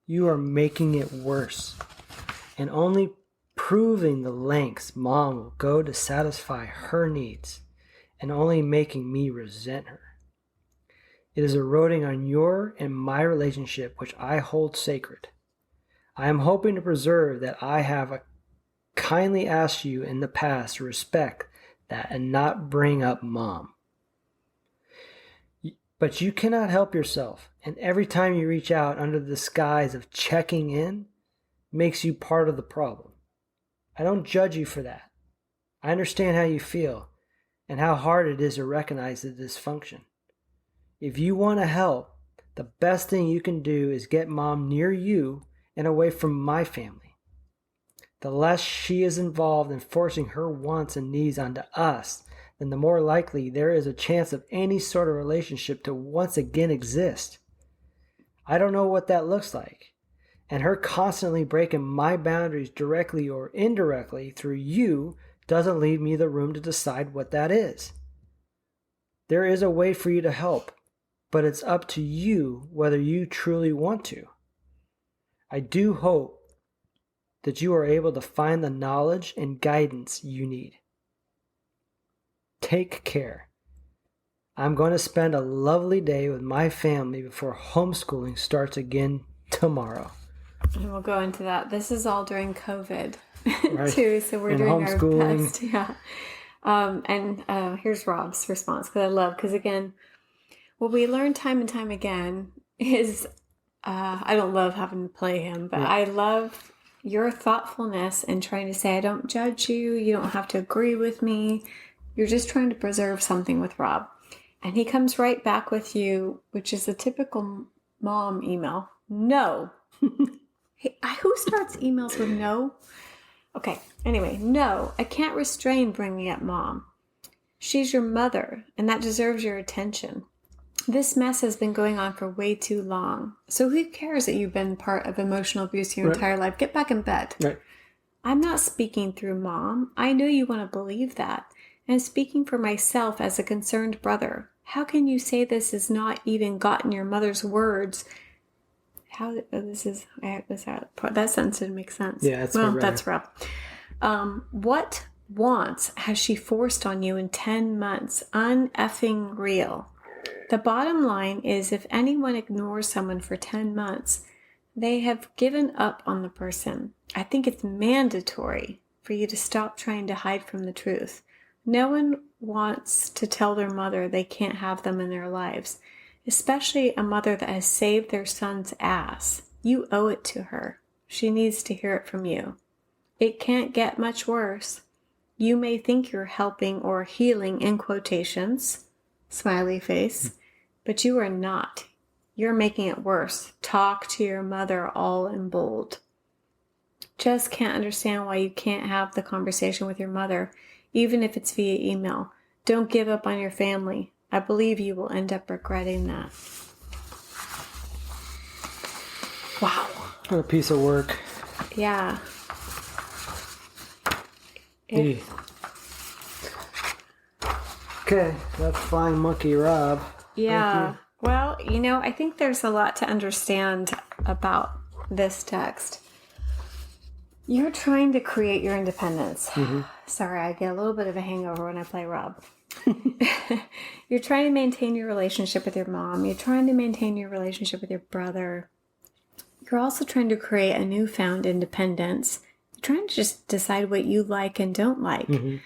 You are making it worse, and only proving the lengths Mom will go to satisfy her needs, and only making me resent her. It is eroding on your and my relationship, which I hold sacred. I am hoping to preserve that. I have kindly asked you in the past to respect that and not bring up Mom. But you cannot help yourself, and every time you reach out under the disguise of checking in makes you part of the problem. I don't judge you for that. I understand how you feel and how hard it is to recognize the dysfunction. If you want to help, the best thing you can do is get Mom near you and away from my family. The less she is involved in forcing her wants and needs onto us, then the more likely there is a chance of any sort of relationship to once again exist. I don't know what that looks like, and her constantly breaking my boundaries directly or indirectly through you doesn't leave me the room to decide what that is. There is a way for you to help, but it's up to you whether you truly want to. I do hope that you are able to find the knowledge and guidance you need. Take care. I'm going to spend a lovely day with my family before homeschooling starts again tomorrow. And we'll go into that. This is all during COVID, Right. too, so we're And doing homeschooling. our best. Yeah. And here's Rob's response, because again, what we learn time and time again is, I don't love having to play him, but I love, your thoughtfulness and trying to say, I don't judge you. You don't have to agree with me. You're just trying to preserve something with Rob. And he comes right back with you, which is a typical mom email. No. Hey, who starts emails with no? Okay. Anyway, no, I can't restrain bringing up mom. She's your mother, and that deserves your attention. This mess has been going on for way too long. So who cares that you've been part of emotional abuse your entire life? Get back in bed. Right. I'm not speaking through mom. I know you want to believe that. And speaking for myself as a concerned brother. How can you say this has not even gotten your mother's words? That sentence didn't make sense. Yeah, that's rough. What wants has she forced on you in 10 months? Uneffing real. The bottom line is if anyone ignores someone for 10 months, they have given up on the person. I think it's mandatory for you to stop trying to hide from the truth. No one wants to tell their mother they can't have them in their lives, especially a mother that has saved their son's ass. You owe it to her. She needs to hear it from you. It can't get much worse. You may think you're helping or healing in quotations, smiley face, but you are not. You're making it worse. Talk to your mother, all in bold. Just can't understand why you can't have the conversation with your mother, even if it's via email. Don't give up on your family. I believe you will end up regretting that. Wow. What a piece of work. Yeah. Hey. Okay, that's Flying Monkey Rob. Yeah. Well, I think there's a lot to understand about this text. You're trying to create your independence. Mm-hmm. Sorry, I get a little bit of a hangover when I play Rob. You're trying to maintain your relationship with your mom. You're trying to maintain your relationship with your brother. You're also trying to create a newfound independence. You're trying to just decide what you like and don't like. Mm-hmm.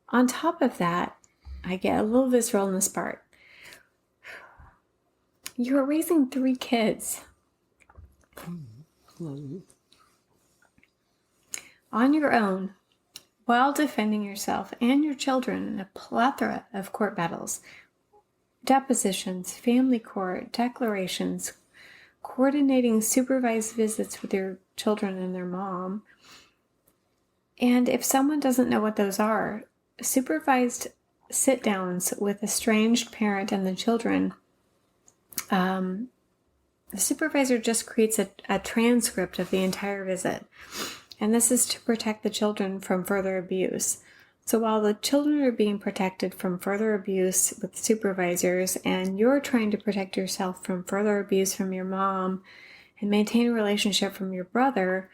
On top of that, I get a little visceral in this part. You're raising 3 kids. On your own, while defending yourself and your children in a plethora of court battles, depositions, family court, declarations, coordinating supervised visits with your children and their mom. And if someone doesn't know what those are, supervised sit-downs with a estranged parent and the children, the supervisor just creates a transcript of the entire visit. And this is to protect the children from further abuse. So while the children are being protected from further abuse with supervisors, and you're trying to protect yourself from further abuse from your mom and maintain a relationship from your brother,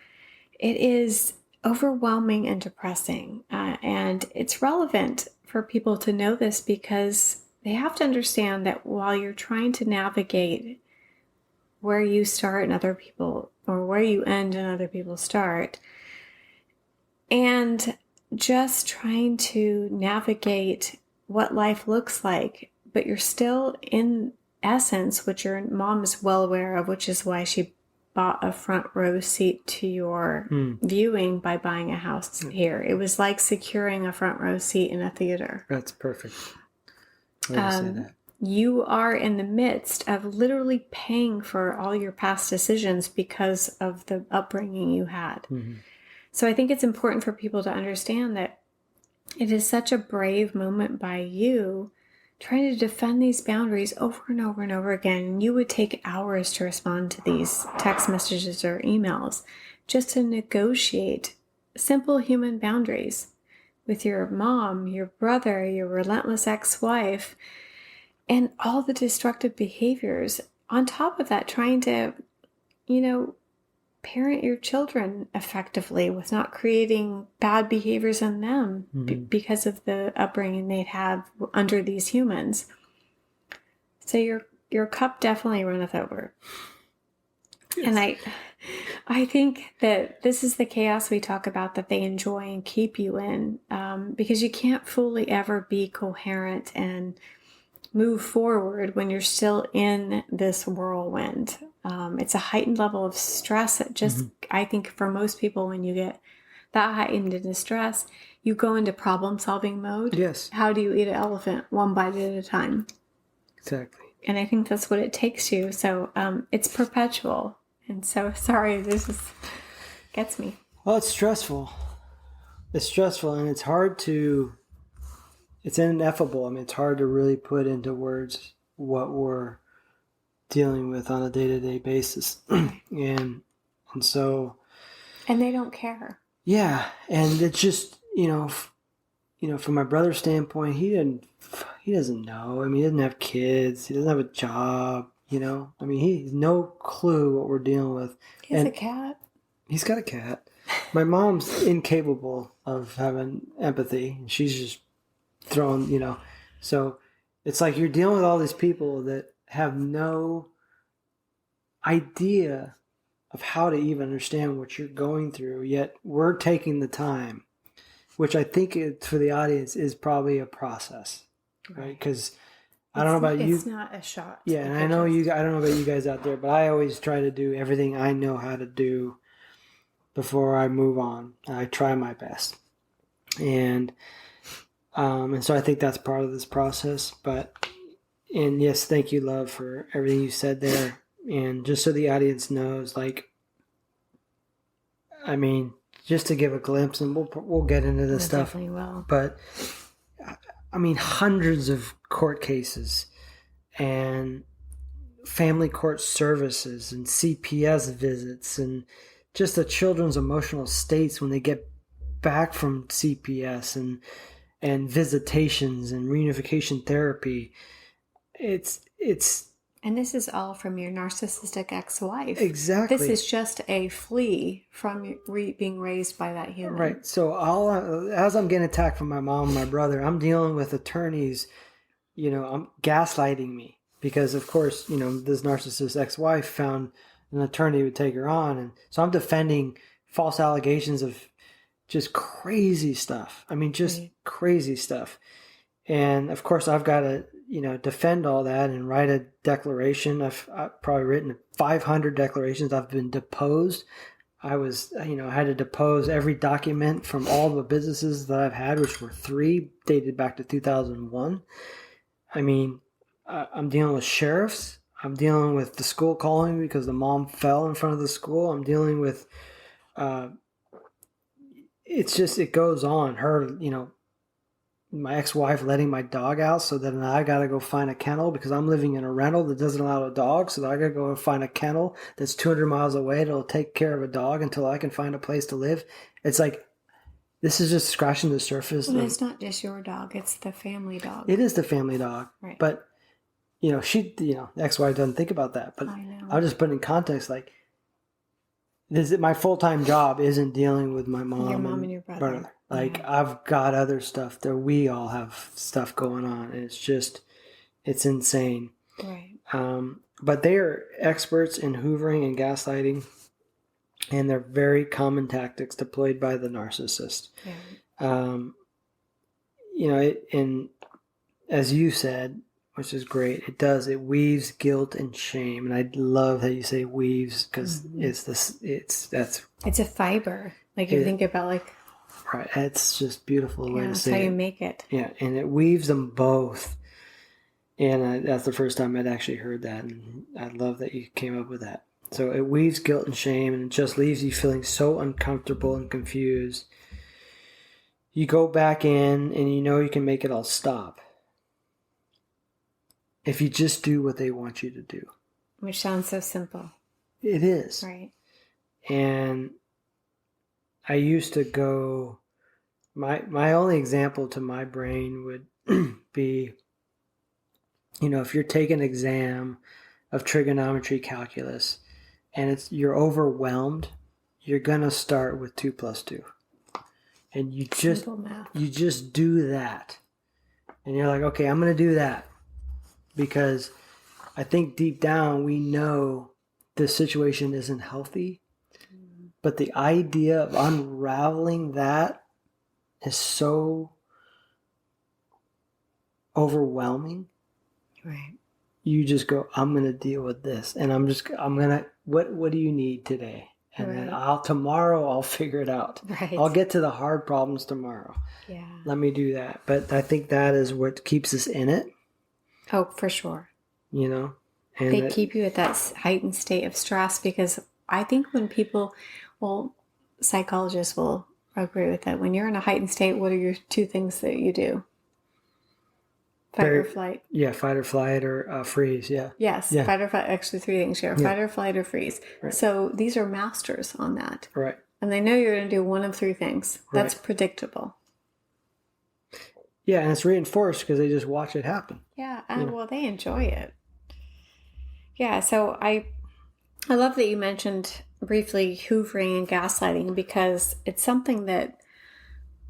it is overwhelming and depressing. And it's relevant for people to know this because they have to understand that while you're trying to navigate where you start and other people, or where you end and other people start, and just trying to navigate what life looks like, but you're still in essence, which your mom is well aware of, which is why she bought a front row seat to your viewing by buying a house here. It was like securing a front row seat in a theater. That's perfect. Way to say that. You are in the midst of literally paying for all your past decisions because of the upbringing you had. Mm-hmm. So I think it's important for people to understand that it is such a brave moment by you trying to defend these boundaries over and over and over again. And you would take hours to respond to these text messages or emails just to negotiate simple human boundaries with your mom, your brother, your relentless ex-wife, and all the destructive behaviors. On top of that, trying to, parent your children effectively with not creating bad behaviors in them because of the upbringing they'd have under these humans. So your cup definitely runneth over. Yes. And I think that this is the chaos we talk about that they enjoy and keep you in, because you can't fully ever be coherent and move forward when you're still in this whirlwind. It's a heightened level of stress that just, I think for most people, when you get that heightened into stress, you go into problem solving mode. Yes. How do you eat an elephant? One bite at a time. Exactly. And I think that's what it takes you. So it's perpetual. And so, sorry, this just gets me. Well, it's stressful. It's stressful, and it's hard to, it's ineffable. I mean, it's hard to really put into words what we're dealing with on a day-to-day basis. and so... And they don't care. Yeah, and it's just, from my brother's standpoint, he doesn't know. I mean, he doesn't have kids. He doesn't have a job, I mean, he has no clue what we're dealing with. He has a cat. He's got a cat. My mom's incapable of having empathy. And she's just thrown, So it's like you're dealing with all these people that have no idea of how to even understand what you're going through, yet we're taking the time, which I think for the audience is probably a process, right? Because I don't know about you. It's not a shot. Yeah, and I don't know about you guys out there, but I always try to do everything I know how to do before I move on. I try my best. And so I think that's part of this process. And yes, thank you, love, for everything you said there. And just so the audience knows, just to give a glimpse, and we'll get into this stuff. Definitely will. But hundreds of court cases and family court services and CPS visits and just the children's emotional states when they get back from CPS and visitations and reunification therapy. It's And this is all from your narcissistic ex-wife. Exactly. This is just a flea from being raised by that human. Right. So as I'm getting attacked from my mom and my brother, I'm dealing with attorneys, I'm gaslighting me because, of course, this narcissist ex-wife found an attorney who would take her on. And so I'm defending false allegations of just crazy stuff. Crazy stuff. And, of course, I've got to defend all that and write a declaration. I've probably written 500 declarations. I've been deposed. I had to depose every document from all the businesses that I've had, which were 3, dated back to 2001. I'm dealing with sheriffs. I'm dealing with the school calling because the mom fell in front of the school. I'm dealing with, it goes on. Her, my ex-wife letting my dog out so that I got to go find a kennel because I'm living in a rental that doesn't allow a dog. So I got to go and find a kennel that's 200 miles away that'll take care of a dog until I can find a place to live. It's like, this is just scratching the surface. Well, it's not just your dog. It's the family dog. It is the family dog. Right. But, the ex-wife doesn't think about that. But I know. I'll just put in context, my full-time job isn't dealing with my mom. Your mom and your brother. I've got other stuff that we all have stuff going on. And it's insane. Right. But they are experts in hoovering and gaslighting, and they're very common tactics deployed by the narcissist. Yeah. And as you said, which is great, it weaves guilt and shame. And I love how you say weaves because it's a fiber. You think about right. It's just beautiful way to say that's how you it. make it. Yeah, and it weaves them both. And that's the first time I'd actually heard that, and I love that you came up with that. So it weaves guilt and shame, and it just leaves you feeling so uncomfortable and confused. You go back in, and you can make it all stop if you just do what they want you to do. Which sounds so simple. It is. Right. And I used to go, my only example to my brain would be, if you're taking an exam of trigonometry calculus and you're overwhelmed, you're going to start with 2 + 2. And you just do that. And you're like, okay, I'm going to do that. Because I think deep down we know this situation isn't healthy. But the idea of unraveling that is so overwhelming Right. You just go, I'm going to deal with this. And I'm going to, what do you need today? And then tomorrow I'll figure it out. Right. I'll get to the hard problems tomorrow. Yeah. Let me do that. But I think that is what keeps us in it. Oh, for sure. You know? And they keep you at that heightened state of stress because I think when people, well, psychologists will agree with that. When you're in a heightened state, what are your two things that you do? Fight or flight. Yeah, fight or flight or freeze, yeah. Yes, yeah. Fight or flight. Actually, three things here. Fight or flight or freeze. Right. So these are masters on that. Right. And they know you're going to do one of three things. That's predictable. Yeah, and it's reinforced because they just watch it happen. Yeah, and well, they enjoy it. Yeah, so I love that you mentioned briefly hoovering and gaslighting because it's something that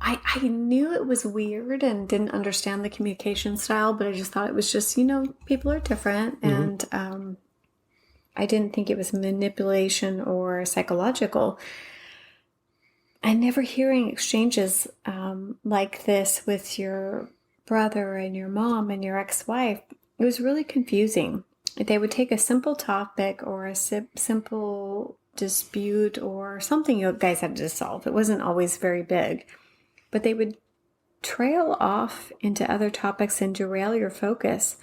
I knew it was weird and didn't understand the communication style, but I just thought it was just, people are different. And I didn't think it was manipulation or psychological. And never hearing exchanges like this with your brother and your mom and your ex-wife, it was really confusing. They would take a simple topic or a simple dispute or something you guys had to solve. It wasn't always very big. But they would trail off into other topics and derail your focus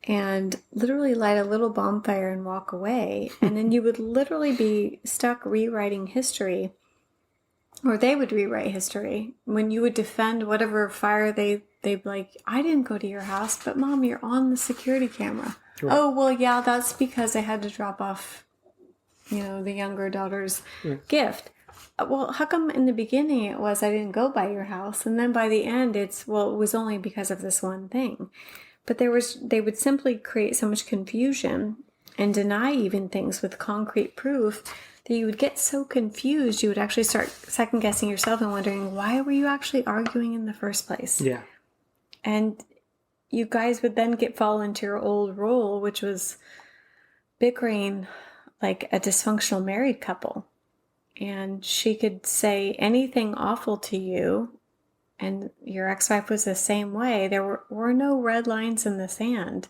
and literally light a little bonfire and walk away. And then you would literally be stuck rewriting history, or they would rewrite history. When you would defend whatever fire they'd be like, I didn't go to your house, but Mom, you're on the security camera. Right. Oh, well, yeah, that's because I had to drop off, the younger daughter's gift. Well, how come in the beginning it was I didn't go by your house, and then by the end it was only because of this one thing. But they would simply create so much confusion and deny even things with concrete proof that you would get so confused you would actually start second guessing yourself and wondering, why were you actually arguing in the first place? Yeah. And you guys would then fall into your old role, which was bickering like a dysfunctional married couple. And she could say anything awful to you, and your ex-wife was the same way. There were no red lines in the sand.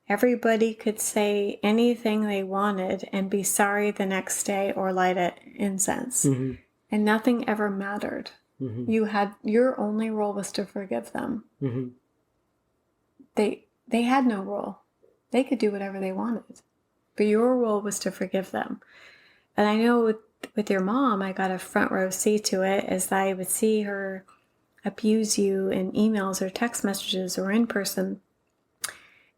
Everybody could say anything they wanted and be sorry the next day or light an incense. And nothing ever mattered. Your only role was to forgive them. They had no role. They could do whatever they wanted. But your role was to forgive them. And I know with your mom, I got a front row seat to it as I would see her abuse you in emails or text messages or in person.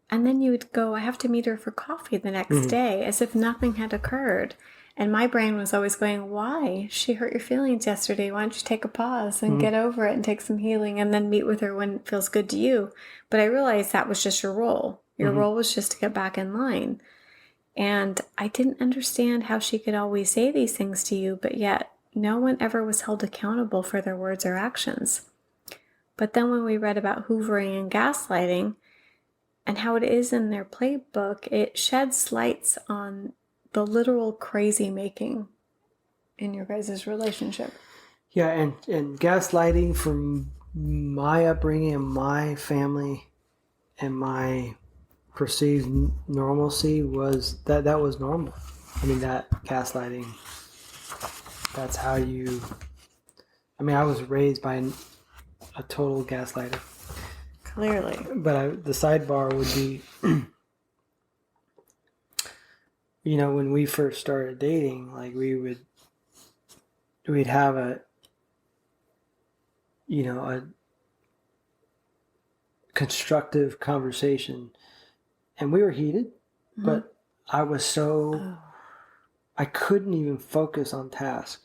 And then you would go, I have to meet her for coffee the next day, as if nothing had occurred. And my brain was always going, why? She hurt your feelings yesterday. Why don't you take a pause and get over it and take some healing and then meet with her when it feels good to you? But I realized that was just your role. Your role was just to get back in line. And I didn't understand how she could always say these things to you, but yet no one ever was held accountable for their words or actions. But then when we read about hoovering and gaslighting and how it is in their playbook, it sheds lights on the literal crazy making in your guys' relationship. Yeah, and gaslighting from my upbringing and my family and my perceived normalcy was that was normal. I mean, that gaslighting, that's how you, I was raised by a total gaslighter. Clearly. But the sidebar would be, when we first started dating, like we'd have a constructive conversation. And we were heated, but I was I couldn't even focus on task,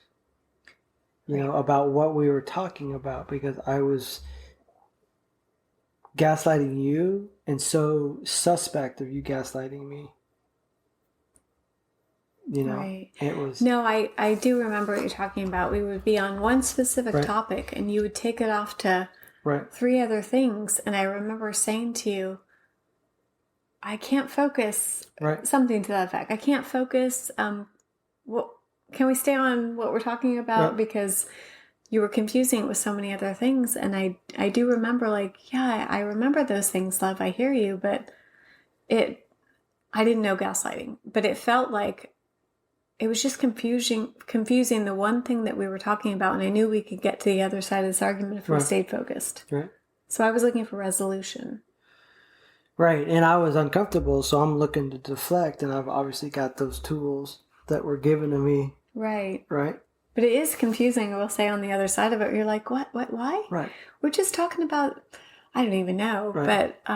about what we were talking about because I was gaslighting you and so suspect of you gaslighting me. Right. It was... No, I do remember what you're talking about. We would be on one specific topic and you would take it off to three other things. And I remember saying to you, I can't focus, something to that effect. I can't focus. Can we stay on what we're talking about? Because you were confusing it with so many other things. And I do remember I remember those things, love, I hear you. But I didn't know gaslighting, but it felt like it was just confusing the one thing that we were talking about, and I knew we could get to the other side of this argument if we stayed focused. Right. So I was looking for resolution. Right, and I was uncomfortable, so I'm looking to deflect, and I've obviously got those tools that were given to me. Right. Right. But it is confusing, I will say, on the other side of it. You're like, what, why? Right. We're just talking about, I don't even know, right. but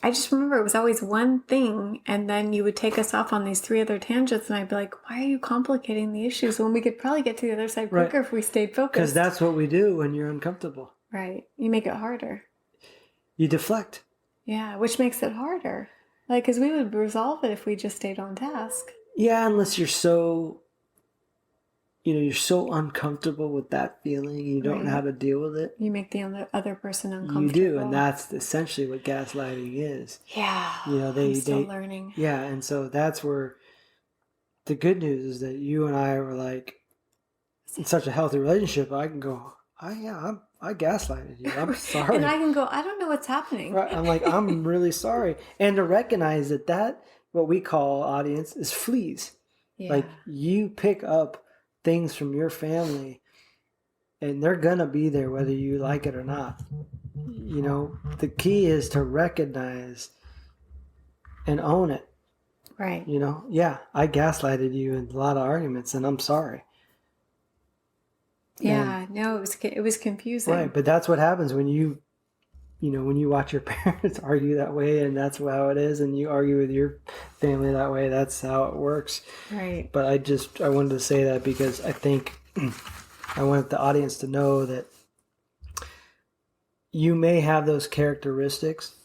I just remember it was always one thing, and then you would take us off on these 3 other tangents, and I'd be like, why are you complicating the issues when we could probably get to the other side quicker if we stayed focused? Because that's what we do when you're uncomfortable. Right. You make it harder. You deflect. Yeah, which makes it harder. Like, because we would resolve it if we just stayed on task. Yeah, unless you're so, you're so uncomfortable with that feeling, you don't know how to deal with it. You make the other person uncomfortable. You do, and that's essentially what gaslighting is. Yeah, I'm still learning. Yeah, and so that's where the good news is that you and I were like, in such a healthy relationship, I can go, I gaslighted you. I'm sorry. And I can go, I don't know what's happening. Right. I'm like, I'm really sorry. And to recognize that what we call audience is fleas. Yeah. Like you pick up things from your family and they're going to be there whether you like it or not. The key is to recognize and own it. Right. I gaslighted you in a lot of arguments and I'm sorry. Yeah, it was confusing. Right, but that's what happens when you watch your parents argue that way, and that's how it is, and you argue with your family that way. That's how it works. Right. But I wanted to say that because I think I want the audience to know that you may have those characteristics,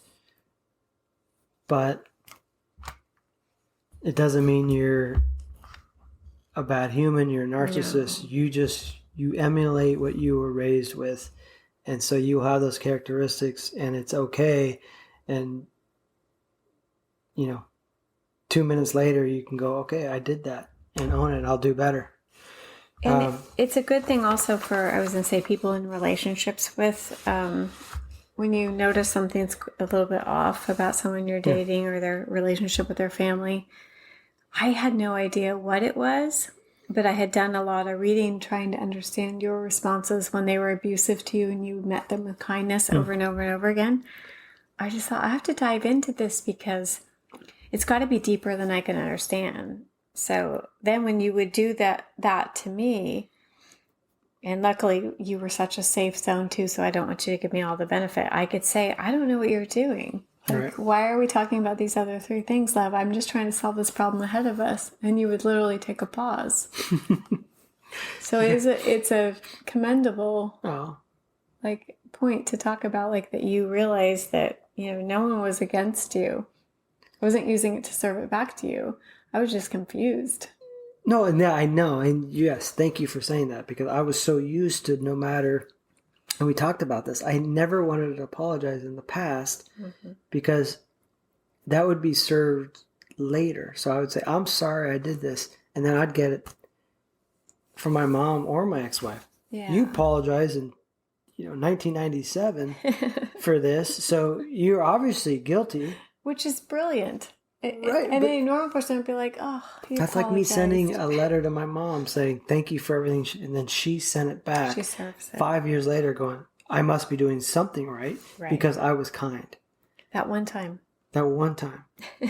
but it doesn't mean you're a bad human. You're a narcissist. No. You emulate what you were raised with. And so you have those characteristics and it's okay. And, 2 minutes later you can go, okay, I did that and own it. I'll do better. And it's a good thing also for, I was going to say, people in relationships with, when you notice something's a little bit off about someone you're dating or their relationship with their family. I had no idea what it was. But I had done a lot of reading trying to understand your responses when they were abusive to you and you met them with kindness over and over and over again. I just thought, I have to dive into this because it's got to be deeper than I can understand. So then when you would do that to me, and luckily you were such a safe zone too, so I don't want you to give me all the benefit. I could say, I don't know what you're doing. Like, why are we talking about these other 3 things, love? I'm just trying to solve this problem ahead of us. And you would literally take a pause. So it's a commendable point to talk about, like, that you realize that, no one was against you. I wasn't using it to serve it back to you. I was just confused. No, and I know. And yes, thank you for saying that because I was so used to no matter... And we talked about this. I never wanted to apologize in the past because that would be served later. So I would say, I'm sorry I did this. And then I'd get it from my mom or my ex-wife. Yeah. You apologized in 1997 for this. So you're obviously guilty. Which is brilliant. Right. And a normal person would be like, oh, that's like me sending a letter to my mom saying, thank you for everything. And then she sent it back. She serves it. 5 years later going, I must be doing something right because I was kind. That one time.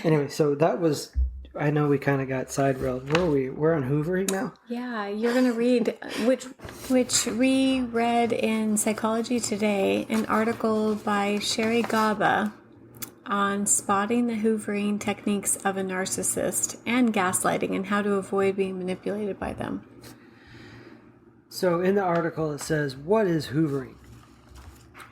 Anyway, so that was, I know we kind of got side railed. Where are we? We're on Hoovering now? Yeah, you're going to read, which we read in Psychology Today, an article by Sherry Gaba on spotting the hoovering techniques of a narcissist and gaslighting and how to avoid being manipulated by them. So in the article it says, what is hoovering?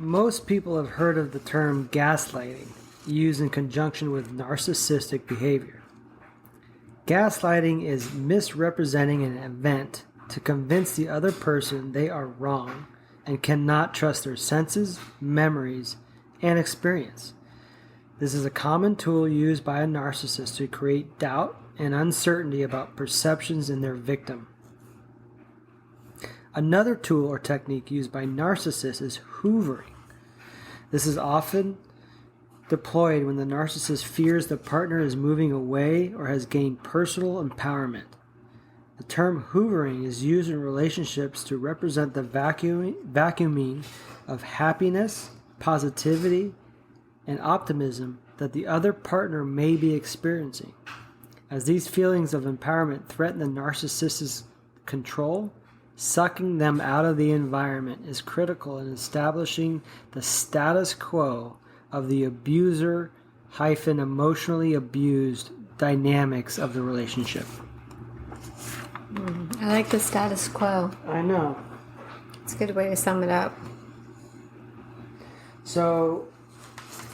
Most people have heard of the term gaslighting used in conjunction with narcissistic behavior. Gaslighting is misrepresenting an event to convince the other person they are wrong and cannot trust their senses, memories, and experience. This is a common tool used by a narcissist to create doubt and uncertainty about perceptions in their victim. Another tool or technique used by narcissists is hoovering. This is often deployed when the narcissist fears the partner is moving away or has gained personal empowerment. The term hoovering is used in relationships to represent the vacuuming of happiness, positivity, and optimism that the other partner may be experiencing. As these feelings of empowerment threaten the narcissist's control, sucking them out of the environment is critical in establishing the status quo of the abuser-emotionally abused dynamics of the relationship. I like the status quo. I know. It's a good way to sum it up. So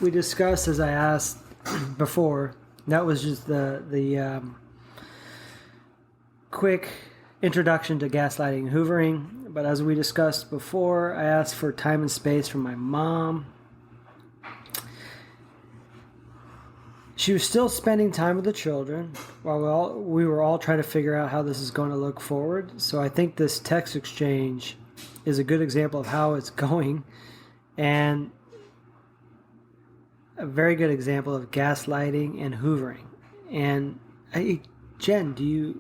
we discussed, as I asked before, that was just the quick introduction to gaslighting and hoovering. But as we discussed before, I asked for time and space from my mom. She was still spending time with the children while we were all trying to figure out how this is going to look forward. So I think this text exchange is a good example of how it's going, and a very good example of gaslighting and hoovering. And hey, Jen, do you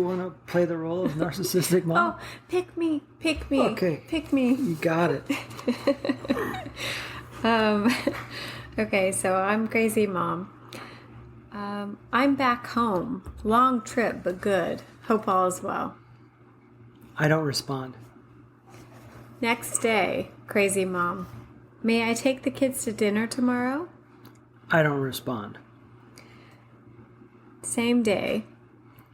want to play the role of narcissistic mom? Oh, pick me. Okay, Pick me. you got it. Okay, so I'm crazy mom. I'm back home. Long trip, but good. Hope all is well. I don't respond. Next day, crazy mom. May I take the kids to dinner tomorrow? I don't respond. Same day.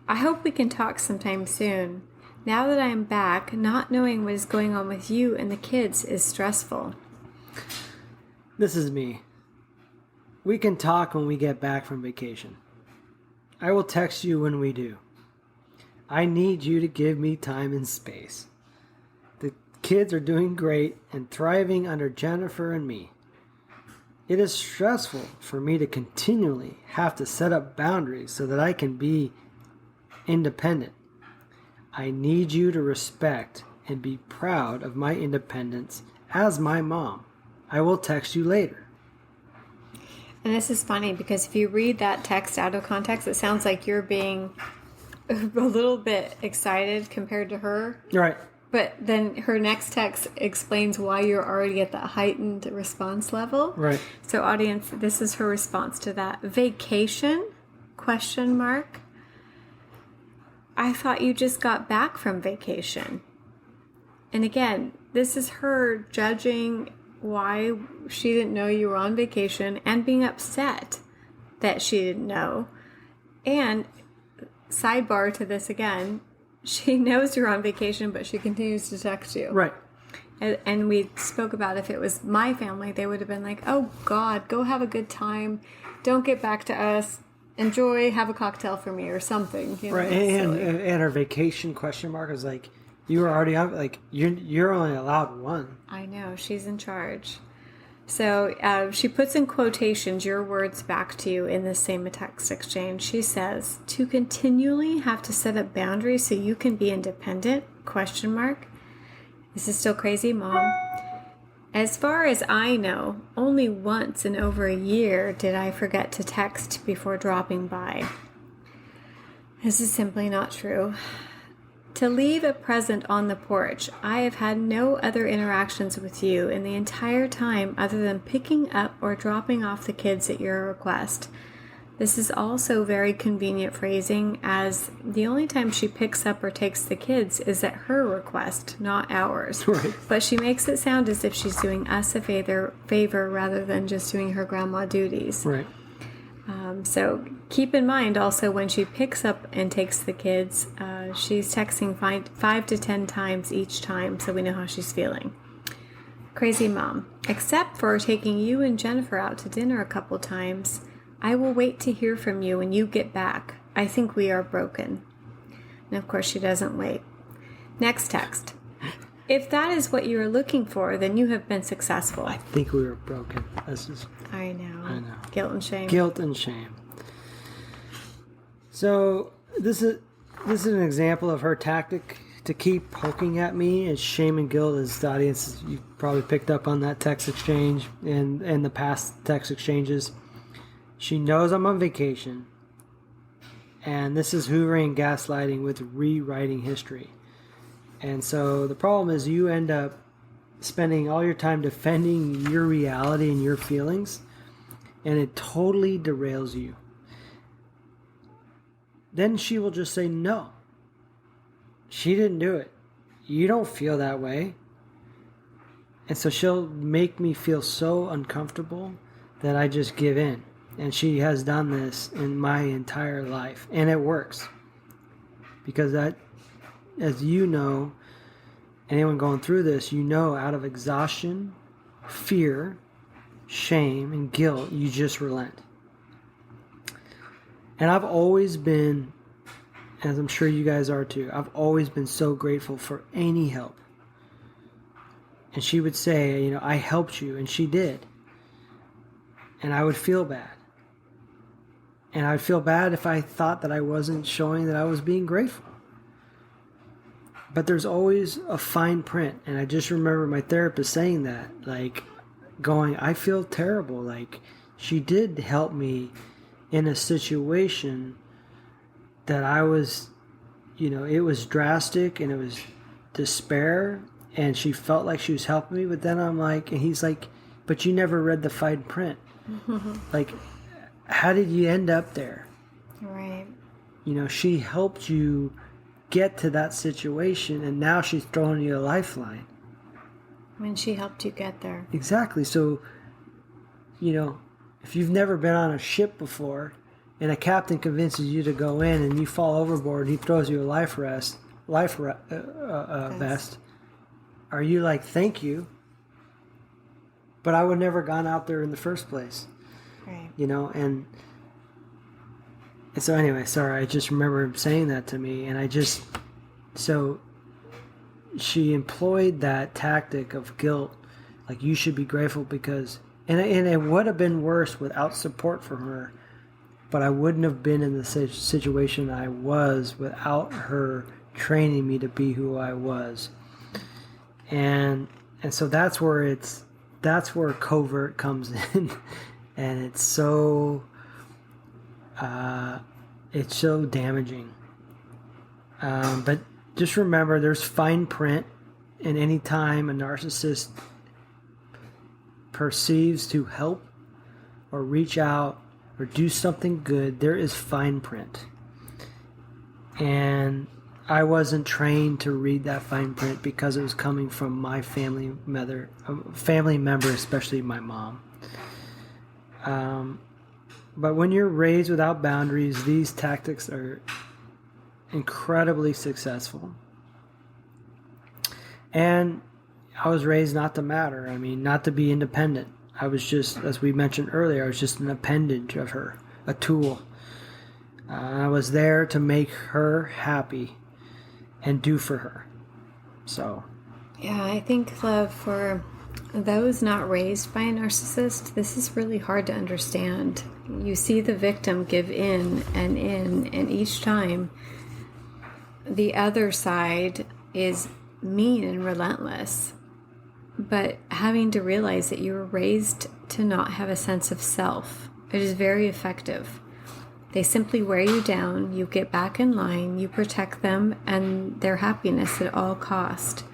I hope we can talk sometime soon. Now that I am back, not knowing what is going on with you and the kids is stressful. This is me. We can talk when we get back from vacation. I will text you when we do. I need you to give me time and space. The kids are doing great and thriving under Jennifer and me. It is stressful for me to continually have to set up boundaries so that I can be independent. I need you to respect and be proud of my independence as my mom. I will text you later. And this is funny because if you read that text out of context, it sounds like you're being a little bit excited compared to her. Right. But then her next text explains why you're already at that heightened response level. Right. So audience, this is her response to that. Vacation? ? I thought you just got back from vacation. And again, this is her judging why she didn't know you were on vacation and being upset that she didn't know. And sidebar to this again, she knows you're on vacation, but she continues to text you. Right. And we spoke about if it was my family, they would have been like, oh God, go have a good time. Don't get back to us. Enjoy, have a cocktail for me or something. You know, right. And her vacation ? Is like, you were already on, like, you're only allowed one. I know, she's in charge. So she puts in quotations your words back to you in the same text exchange. She says, to continually have to set up boundaries so you can be independent? ? Is this still crazy, Mom? As far as I know, only once in over a year did I forget to text before dropping by. This is simply not true. To leave a present on the porch, I have had no other interactions with you in the entire time other than picking up or dropping off the kids at your request. This is also very convenient phrasing, as the only time she picks up or takes the kids is at her request, not ours. Right. But she makes it sound as if she's doing us a favor rather than just doing her grandma duties. Right. So keep in mind also when she picks up and takes the kids, she's texting 5 to 10 times each time, so we know how she's feeling. Crazy Mom. Except for taking you and Jennifer out to dinner a couple times, I will wait to hear from you when you get back. I think we are broken. And of course she doesn't wait. Next text. If that is what you are looking for, then you have been successful. I think we were broken. That's just... I know. I know. Guilt and shame. Guilt and shame. So this is an example of her to keep poking at me is shame and guilt. As the audience, you probably picked up on that text exchange and the past text exchanges. She knows I'm on vacation, and this is hoovering and gaslighting with rewriting history. And so the problem is you end up spending all your time defending your reality and your feelings, and it totally derails you. Then she will just say, no, she didn't do it. You don't feel that way. And so she'll make me feel so uncomfortable that I just give in. And she has done this in my entire life. And it works. Because that, as you know, anyone going through this, you know, out of exhaustion, fear, shame, and guilt, you just relent. And I've always been, as I'm sure you guys are too, I've always been so grateful for any help. And she would say, you know, I helped you, and she did. And I would feel bad. And I'd feel bad if I thought that I wasn't showing that I was being grateful. But there's always a fine print. And I just remember my therapist saying that, like, going, I feel terrible. Like, she did help me in a situation that I was, you know, it was drastic and it was despair, and she felt like she was helping me. But then I'm like, and he's like, but you never read the fine print. Like, how did you end up there? Right. You know, she helped you get to that situation, and now she's throwing you a lifeline. When she helped you get there. Exactly. So, you know, if you've never been on a ship before and a captain convinces you to go in and you fall overboard and he throws you a life vest, are you like, thank you? But I would never gone out there in the first place. Right. You know, and so anyway, sorry, I just remember him saying that to me, and so she employed that tactic of guilt, like, you should be grateful because, and it would have been worse without support from her, but I wouldn't have been in the situation I was without her training me to be who I was. And so that's where covert comes in. And it's so damaging. But just remember, there's fine print, and any time a narcissist perceives to help or reach out or do something good, there is fine print. And I wasn't trained to read that fine print because it was coming from my family member, especially my mom. But when you're raised without boundaries, these tactics are incredibly successful. And I was raised not to matter. I mean, not to be independent. I was just, as we mentioned earlier, I was just an appendage of her, a tool. I was there to make her happy and do for her. So. Yeah, I think, love, for those not raised by a narcissist, this is really hard to understand. You see the victim give in, and each time the other side is mean and relentless. But having to realize that you were raised to not have a sense of self, it is very effective. They simply wear you down, you get back in line, you protect them and their happiness at all cost.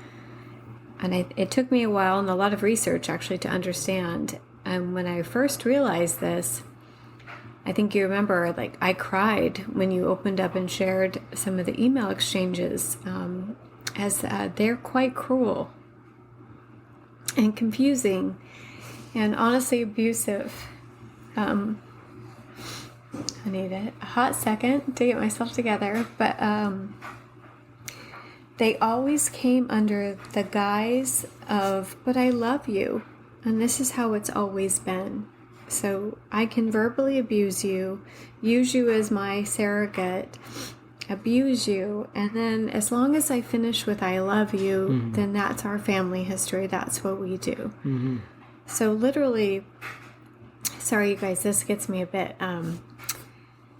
And it took me a while and a lot of research actually to understand. And when I first realized this, I think you remember, like, I cried when you opened up and shared some of the email exchanges, as they're quite cruel and confusing and honestly abusive. I need a hot second to get myself together, but they always came under the guise of, but I love you, and this is how it's always been. So I can verbally abuse you, use you as my surrogate, abuse you, and then as long as I finish with I love you, then that's our family history, that's what we do. So literally, sorry you guys, this gets me a bit,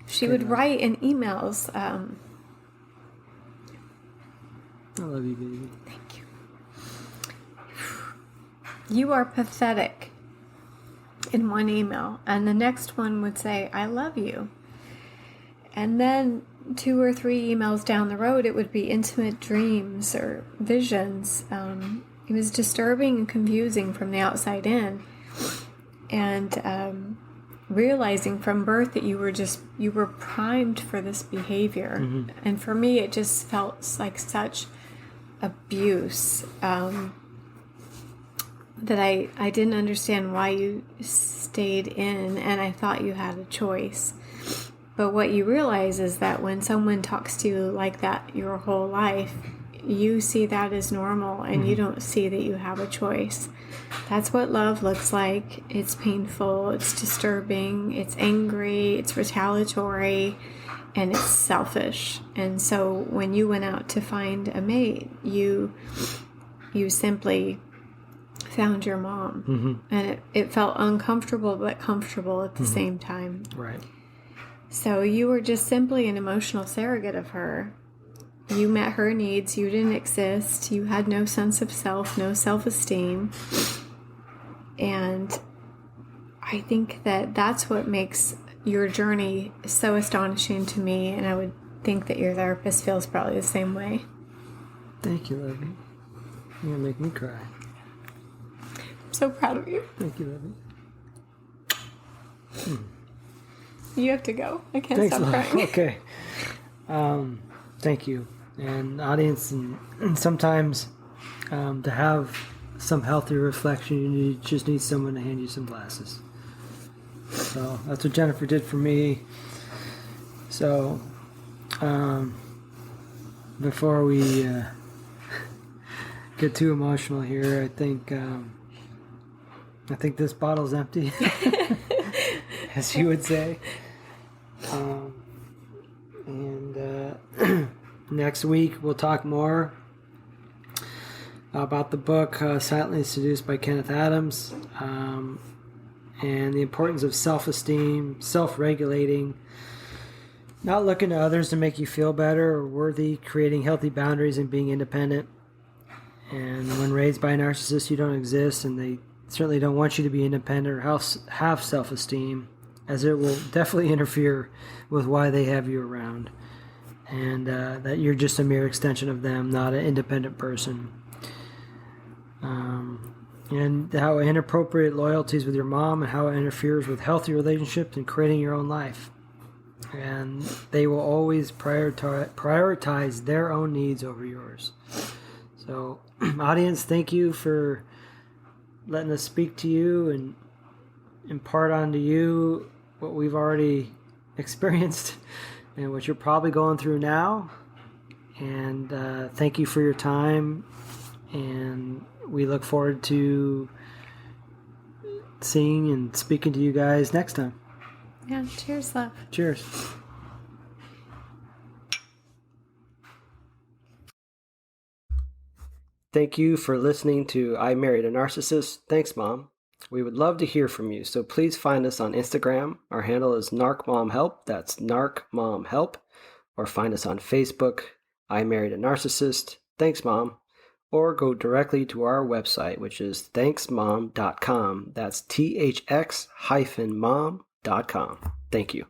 she would write in emails, I love you, baby. Thank you. You are pathetic in one email, and the next one would say, I love you. And then 2 or 3 emails down the road, it would be intimate dreams or visions. It was disturbing and confusing from the outside in. And realizing from birth that you were primed for this behavior. Mm-hmm. And for me, it just felt like such abuse that I didn't understand why you stayed in, and I thought you had a choice. But what you realize is that when someone talks to you like that your whole life, you see that as normal, and you don't see that you have a choice. That's what love looks like. It's painful, it's disturbing, it's angry, it's retaliatory, and it's selfish. And so when you went out to find a mate, you simply found your mom. Mm-hmm. And it felt uncomfortable but comfortable at the same time. Right. So you were just simply an emotional surrogate of her. You met her needs. You didn't exist. You had no sense of self, no self-esteem. And I think that that's what makes your journey so astonishing to me. And I would think that your therapist feels probably the same way. Thank you, Lovey. You're going to make me cry. I'm so proud of you. Thank you, Lovey. You have to go. I can't stop crying. Okay. Thank you. And audience, and sometimes to have some healthy reflection, you just need someone to hand you some glasses. So that's what Jennifer did for me. So before we get too emotional here, I think this bottle's empty, as you would say. Next week we'll talk more about the book Silently Seduced by Kenneth Adams, and the importance of self-esteem, self-regulating, not looking to others to make you feel better or worthy, creating healthy boundaries and being independent. And when raised by a narcissist, you don't exist, and they certainly don't want you to be independent or have self-esteem, as it will definitely interfere with why they have you around. And that you're just a mere extension of them, not an independent person. And how inappropriate loyalties with your mom and how it interferes with healthy relationships and creating your own life. And they will always prioritize their own needs over yours. So, audience, thank you for letting us speak to you and impart onto you what we've already experienced and what you're probably going through now. And thank you for your time. And we look forward to seeing and speaking to you guys next time. Yeah, cheers, love. Cheers. Thank you for listening to I Married a Narcissist. Thanks, Mom. We would love to hear from you, so please find us on Instagram. Our handle is NarcMomHelp. That's NarcMomHelp. Or find us on Facebook, I Married a Narcissist. Thanks, Mom. Or go directly to our website, which is thanksmom.com. That's THX-mom.com. Thank you.